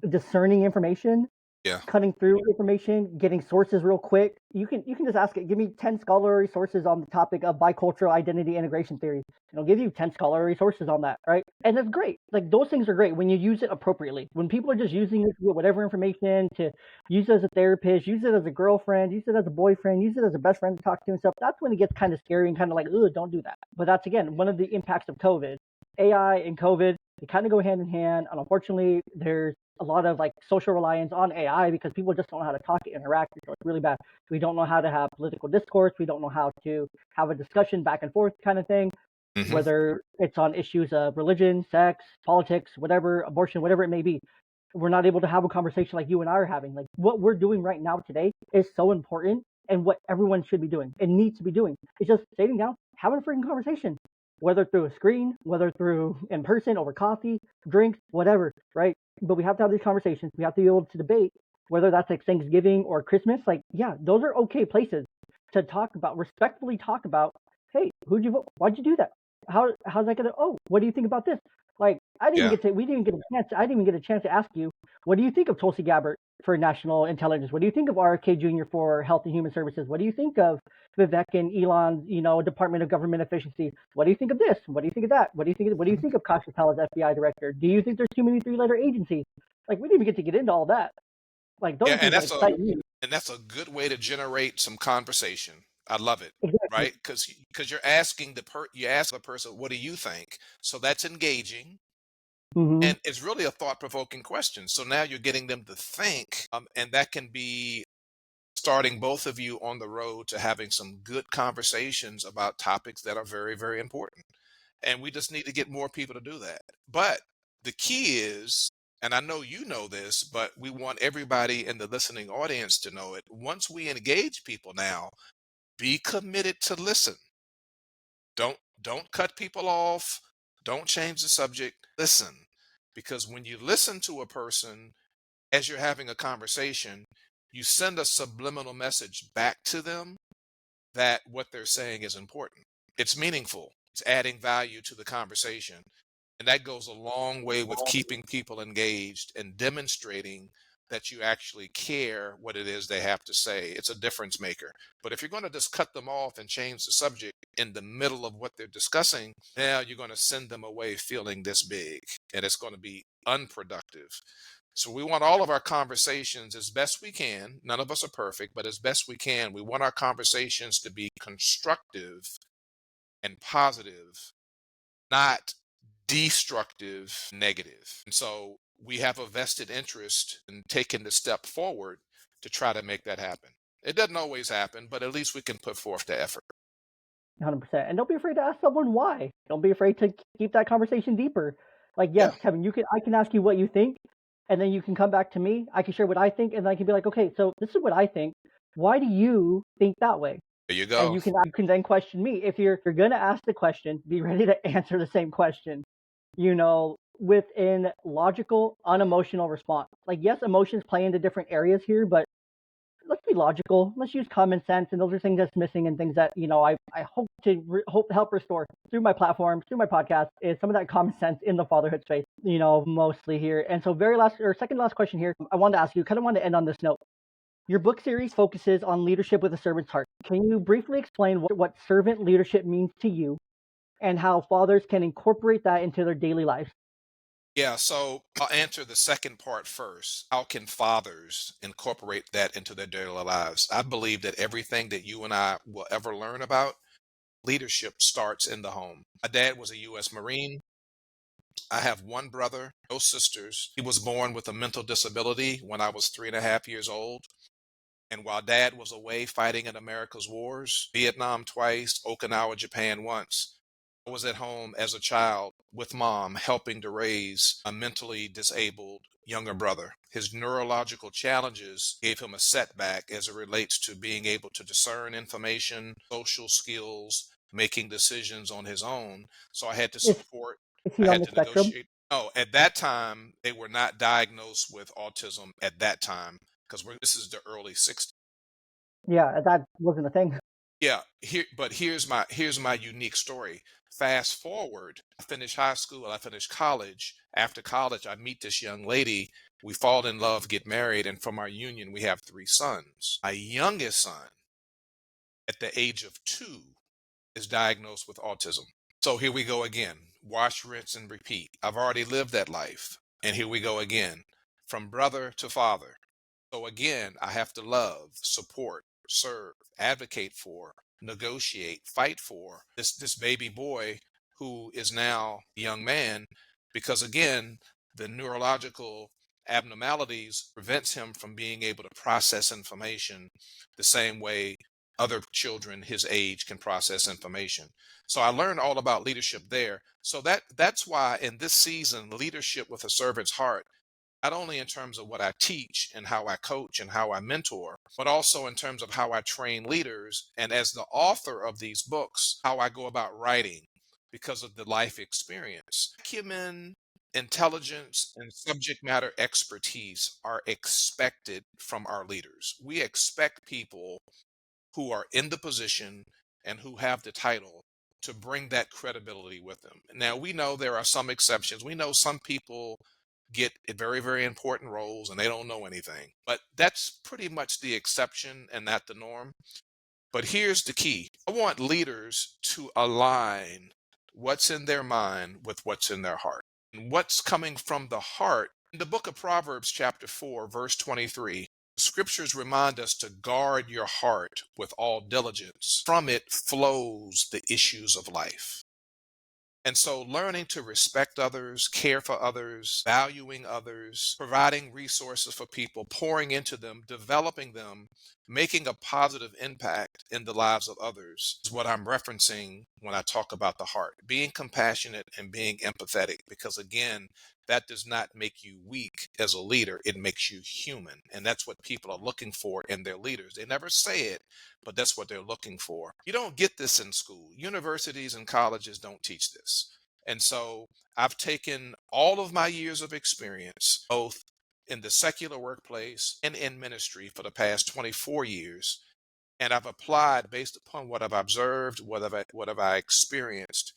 [SPEAKER 1] discerning information,
[SPEAKER 2] Yeah.
[SPEAKER 1] cutting through information, getting sources real quick. You can just ask it, give me 10 scholarly sources on the topic of bicultural identity integration theory. It'll give you 10 scholarly sources on that, right? And it's great. Like those things are great when you use it appropriately. When people are just using it to get whatever information to use it as a therapist, use it as a girlfriend, use it as a boyfriend, use it as a best friend to talk to and stuff, that's when it gets kind of scary and kind of like, ugh, don't do that. But that's again one of the impacts of COVID. AI and COVID, they kind of go hand in hand. And unfortunately, there's a lot of like social reliance on AI because people just don't know how to talk and interact. So it's really bad. We don't know how to have political discourse. We don't know how to have a discussion back and forth kind of thing,
[SPEAKER 2] Hmm.
[SPEAKER 1] whether it's on issues of religion, sex, politics, whatever, abortion, whatever it may be. We're not able to have a conversation like you and I are having. Like what we're doing right now today is so important and what everyone should be doing and needs to be doing. It's just sitting down, having a freaking conversation, whether through a screen, whether through in person, over coffee, drinks, whatever, right? But we have to have these conversations. We have to be able to debate, whether that's like Thanksgiving or Christmas. Like, yeah, those are okay places to talk about, respectfully talk about. Hey, who'd you vote? Why'd you do that? How's that gonna? Oh, what do you think about this? Like,
[SPEAKER 2] Yeah.
[SPEAKER 1] we didn't get a chance. I didn't even get a chance to ask you, what do you think of Tulsi Gabbard for national intelligence? What do you think of RFK Jr. for health and human services? What do you think of Vivek and Elon's, Department of Government Efficiency? What do you think of this? What do you think of that? What do you think of Kashi Patel as FBI director? Do you think there's too many three-letter agencies? Like, we didn't even get into all that. Like, those
[SPEAKER 2] Yeah,
[SPEAKER 1] are things that excite me.
[SPEAKER 2] and that's a good way to generate some conversation. I love it,
[SPEAKER 1] Exactly.
[SPEAKER 2] right? Because you're asking you ask the person, what do you think? So that's engaging,
[SPEAKER 1] Mm-hmm.
[SPEAKER 2] and it's really a thought-provoking question. So now you're getting them to think, and that can be starting both of you on the road to having some good conversations about topics that are very, very important. And we just need to get more people to do that. But the key is, and I know you know this, but we want everybody in the listening audience to know it. Once we engage people now, be committed to listen. Don't cut people off. Don't change the subject. Listen. Because when you listen to a person as you're having a conversation, you send a subliminal message back to them that what they're saying is important. It's meaningful. It's adding value to the conversation. And that goes a long way with keeping people engaged and demonstrating that you actually care what it is they have to say. It's a difference maker. But if you're going to just cut them off and change the subject in the middle of what they're discussing, now you're going to send them away feeling this big, and it's going to be unproductive. So we want all of our conversations as best we can. None of us are perfect, but as best we can, we want our conversations to be constructive and positive, not destructive, negative. And so we have a vested interest in taking the step forward to try to make that happen. It doesn't always happen, but at least we can put forth the effort.
[SPEAKER 1] 100%. And don't be afraid to ask someone why. Don't be afraid to keep that conversation deeper. Like, yes,
[SPEAKER 2] Yeah.
[SPEAKER 1] Kevin, I can ask you what you think, and then you can come back to me. I can share what I think, and then I can be like, okay, so this is what I think. Why do you think that way?
[SPEAKER 2] There you
[SPEAKER 1] And
[SPEAKER 2] go.
[SPEAKER 1] you can then question me. If you're gonna ask the question, be ready to answer the same question, with an logical, unemotional response. Like, yes, emotions play into different areas here, but let's be logical. Let's use common sense, and those are things that's missing, and things that I hope to help restore through my platforms, through my podcast, is some of that common sense in the fatherhood space. Mostly here. And so, very last or second last question here, I wanted to ask you. Kind of wanted to end on this note. Your book series focuses on leadership with a servant's heart. Can you briefly explain what servant leadership means to you, and how fathers can incorporate that into their daily lives?
[SPEAKER 2] Yeah, so I'll answer the second part first. How can fathers incorporate that into their daily lives? I believe that everything that you and I will ever learn about leadership starts in the home. My dad was a U.S. Marine. I have one brother, no sisters. He was born with a mental disability when I was 3.5 years old. And while dad was away fighting in America's wars, Vietnam twice, Okinawa, Japan once, I was at home as a child with mom helping to raise a mentally disabled younger brother. His neurological challenges gave him a setback as it relates to being able to discern information, social skills, making decisions on his own. So I had to
[SPEAKER 1] Is
[SPEAKER 2] support,
[SPEAKER 1] is
[SPEAKER 2] I
[SPEAKER 1] he on
[SPEAKER 2] had
[SPEAKER 1] the
[SPEAKER 2] to
[SPEAKER 1] spectrum?
[SPEAKER 2] negotiate. No, at that time, they were not diagnosed with autism at that time because this is the early 60s.
[SPEAKER 1] Yeah, that wasn't a thing.
[SPEAKER 2] Yeah, but here's my unique story. Fast forward, I finished high school, I finished college. After college, I meet this young lady. We fall in love, get married, and from our union, we have 3 sons. My youngest son, at the age of 2, is diagnosed with autism. So here we go again. Wash, rinse, and repeat. I've already lived that life. And here we go again. From brother to father. So again, I have to love, support, serve, advocate for, negotiate, fight for this baby boy who is now a young man, because again, the neurological abnormalities prevents him from being able to process information the same way other children his age can process information. So I learned all about leadership there. So that's why in this season, leadership with a servant's heart, not only in terms of what I teach and how I coach and how I mentor, but also in terms of how I train leaders. And as the author of these books, how I go about writing because of the life experience. Acumen, intelligence, and subject matter expertise are expected from our leaders. We expect people who are in the position and who have the title to bring that credibility with them. Now, we know there are some exceptions. We know some people get very, very important roles and they don't know anything, but that's pretty much the exception and not the norm. But here's the key. I want leaders to align what's in their mind with what's in their heart. And what's coming from the heart, in the book of Proverbs, chapter 4, verse 23, scriptures remind us to guard your heart with all diligence. From it flows the issues of life. And so learning to respect others, care for others, valuing others, providing resources for people, pouring into them, developing them, making a positive impact in the lives of others is what I'm referencing when I talk about the heart. Being compassionate and being empathetic, because again, that does not make you weak as a leader. It makes you human. And that's what people are looking for in their leaders. They never say it, but that's what they're looking for. You don't get this in school. Universities and colleges don't teach this. And so I've taken all of my years of experience, both in the secular workplace and in ministry for the past 24 years, and I've applied based upon what I've observed, what have I experienced,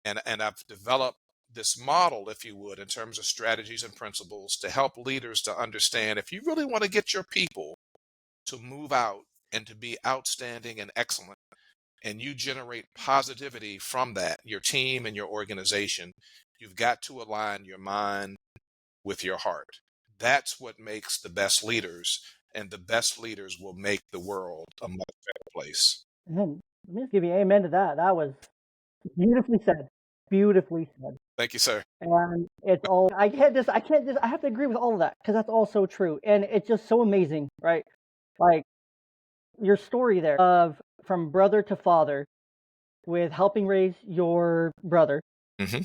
[SPEAKER 2] and I've developed this model, if you would, in terms of strategies and principles to help leaders to understand if you really want to get your people to move out and to be outstanding and excellent, and you generate positivity from that, your team and your organization, you've got to align your mind with your heart. That's what makes the best leaders, and the best leaders will make the world a much better place.
[SPEAKER 1] And let me just give you amen to that. That was beautifully said. Beautifully said.
[SPEAKER 2] Thank you, sir.
[SPEAKER 1] And it's all I have to agree with all of that, because that's all so true. And it's just so amazing, right? Like, your story there of from brother to father, with helping raise your brother
[SPEAKER 2] Hmm.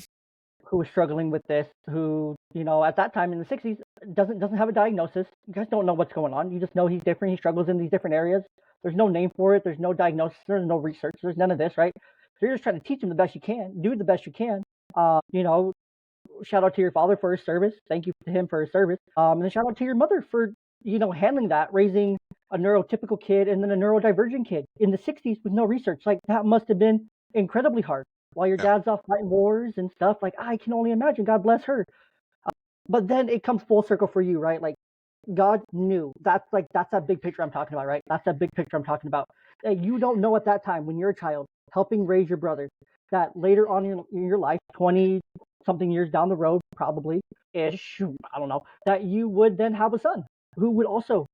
[SPEAKER 1] who was struggling with this, who, at that time in the 60s, doesn't have a diagnosis. You guys don't know what's going on. You just know he's different. He struggles in these different areas. There's no name for it. There's no diagnosis. There's no research. There's none of this, right? So you're just trying to teach him the best you can, do the best you can. You know, shout out to your father for his service. Thank you to him for his service. And then shout out to your mother for, handling that, raising a neurotypical kid and then a neurodivergent kid in the 60s with no research. Like, that must have been incredibly hard while your dad's off fighting wars and stuff. Like, I can only imagine. God bless her. But then it comes full circle for you, right? Like, God knew. That's that big picture I'm talking about, right? That's that big picture I'm talking about. That you don't know at that time when you're a child helping raise your brother, that later on in your life, 20 something years down the road, probably ish, I don't know, that you would then have a son who would also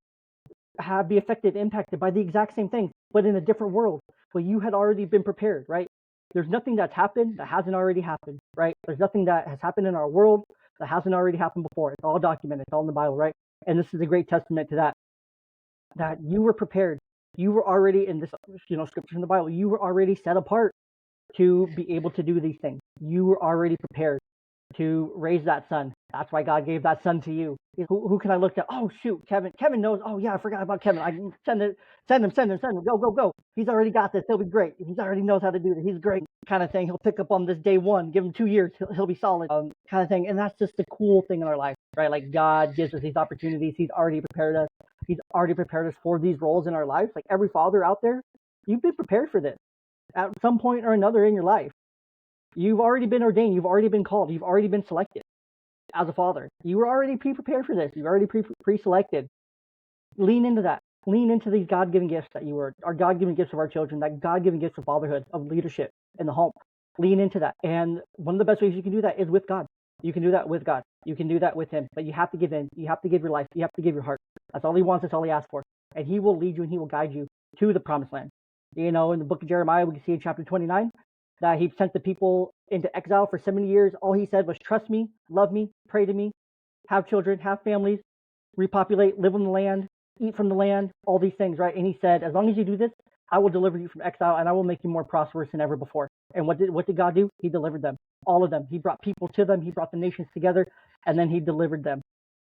[SPEAKER 1] be affected, impacted by the exact same things, but in a different world. But you had already been prepared, right? There's nothing that's happened that hasn't already happened, right? There's nothing that has happened in our world that hasn't already happened before. It's all documented. It's all in the Bible, right? And this is a great testament to that you were prepared. You were already in this, scripture in the Bible. You were already set apart to be able to do these things. You were already prepared to raise that son. That's why God gave that son to you. Who can I look at? Oh, shoot, Kevin. Kevin knows. Oh, yeah, I forgot about Kevin. I can send him. Go. He's already got this. He'll be great. He already knows how to do this. He's great, kind of thing. He'll pick up on this day one. Give him 2 years. He'll be solid, kind of thing. And that's just the cool thing in our life, right? Like, God gives us these opportunities. He's already prepared us. He's already prepared us for these roles in our lives. Like, every father out there, you've been prepared for this at some point or another in your life. You've already been ordained. You've already been called. You've already been selected as a father. You were already pre-prepared for this. You've already pre-selected. Lean into that. Lean into these God-given gifts that our God-given gifts of our children, that God-given gifts of fatherhood, of leadership in the home. Lean into that. And one of the best ways you can do that is with God. You can do that with God. You can do that with Him. But you have to give in. You have to give your life. You have to give your heart. That's all He wants. That's all He asks for. And He will lead you and He will guide you to the promised land. In the book of Jeremiah, we can see in chapter 29, that He sent the people into exile for 70 years. All He said was, trust me, love me, pray to me, have children, have families, repopulate, live on the land, eat from the land, all these things, right? And He said, as long as you do this, I will deliver you from exile and I will make you more prosperous than ever before. And what did God do? He delivered them, all of them. He brought people to them. He brought the nations together, and then He delivered them,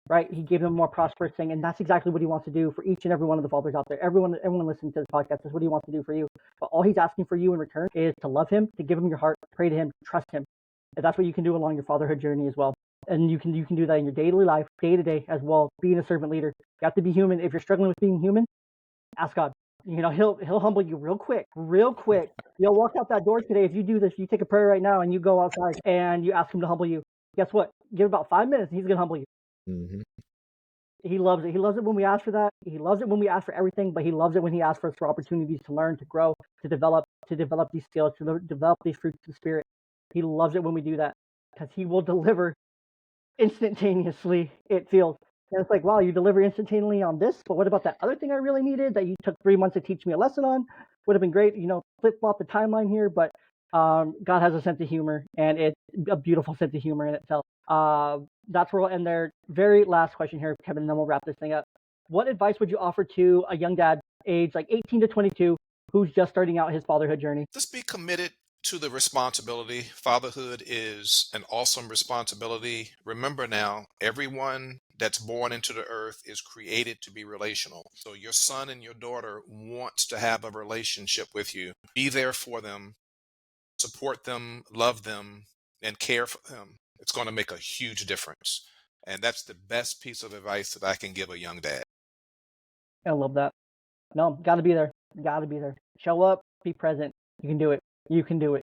[SPEAKER 1] right? He gave them a more prosperous thing. And that's exactly what He wants to do for each and every one of the fathers out there. Everyone listening to this podcast, that's what He wants to do for you. But all He's asking for you in return is to love Him, to give Him your heart, pray to Him, trust Him. And that's what you can do along your fatherhood journey as well. And you can do that in your daily life, day to day as well, being a servant leader. You have to be human. If you're struggling with being human, ask God. He'll humble you real quick. You'll walk out that door today. If you do this, you take a prayer right now and you go outside and you ask Him to humble you. Guess what? Give about 5 minutes and He's going to humble you. Mm-hmm. He loves it. He loves it when we ask for that. He loves it when we ask for everything, but He loves it when He asks for us for opportunities to learn, to grow, to develop these skills, to develop these fruits of the Spirit. He loves it when we do that because He will deliver instantaneously, it feels. And it's like, wow, you deliver instantaneously on this, but what about that other thing I really needed that you took 3 months to teach me a lesson on? Would have been great, flip-flop the timeline here, but God has a sense of humor, and it's a beautiful sense of humor in itself. That's where we'll end there. Very last question here, Kevin, and then we'll wrap this thing up. What advice would you offer to a young dad, age like 18 to 22, who's just starting out his fatherhood journey?
[SPEAKER 2] Just be committed to the responsibility. Fatherhood is an awesome responsibility. Remember now, everyone that's born into the earth is created to be relational. So your son and your daughter wants to have a relationship with you. Be there for them, support them, love them, and care for them. It's going to make a huge difference. And that's the best piece of advice that I can give a young dad.
[SPEAKER 1] I love that. No, got to be there. Got to be there. Show up, be present. You can do it. You can do it.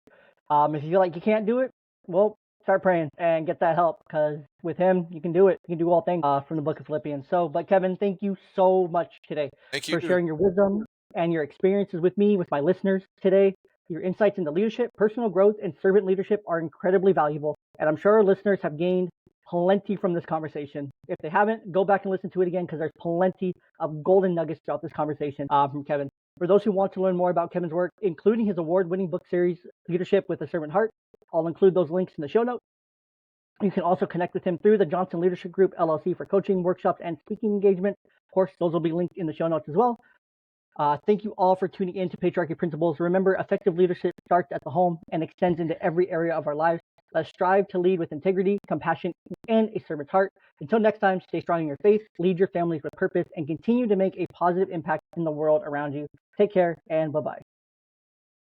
[SPEAKER 1] If you feel like you can't do it, well, start praying and get that help, because with Him, you can do it. You can do all things, from the book of Philippians. But Kevin, thank you so much today for sharing your wisdom and your experiences with me, with my listeners today. Your insights into leadership, personal growth, and servant leadership are incredibly valuable, and I'm sure our listeners have gained plenty from this conversation. If they haven't, go back and listen to it again, because there's plenty of golden nuggets throughout this conversation from Kevin. For those who want to learn more about Kevin's work, including his award-winning book series, Leadership with a Servant Heart, I'll include those links in the show notes. You can also connect with him through the Johnson Leadership Group, LLC, for coaching, workshops, and speaking engagement. Of course, those will be linked in the show notes as well. Thank you all for tuning in to Patriarchy Principles. Remember, effective leadership starts at the home and extends into every area of our lives. strive to lead with integrity, compassion, and a servant's heart. Until next time, stay strong in your faith, lead your families with purpose, and continue to make a positive impact in the world around you. Take care, and bye-bye.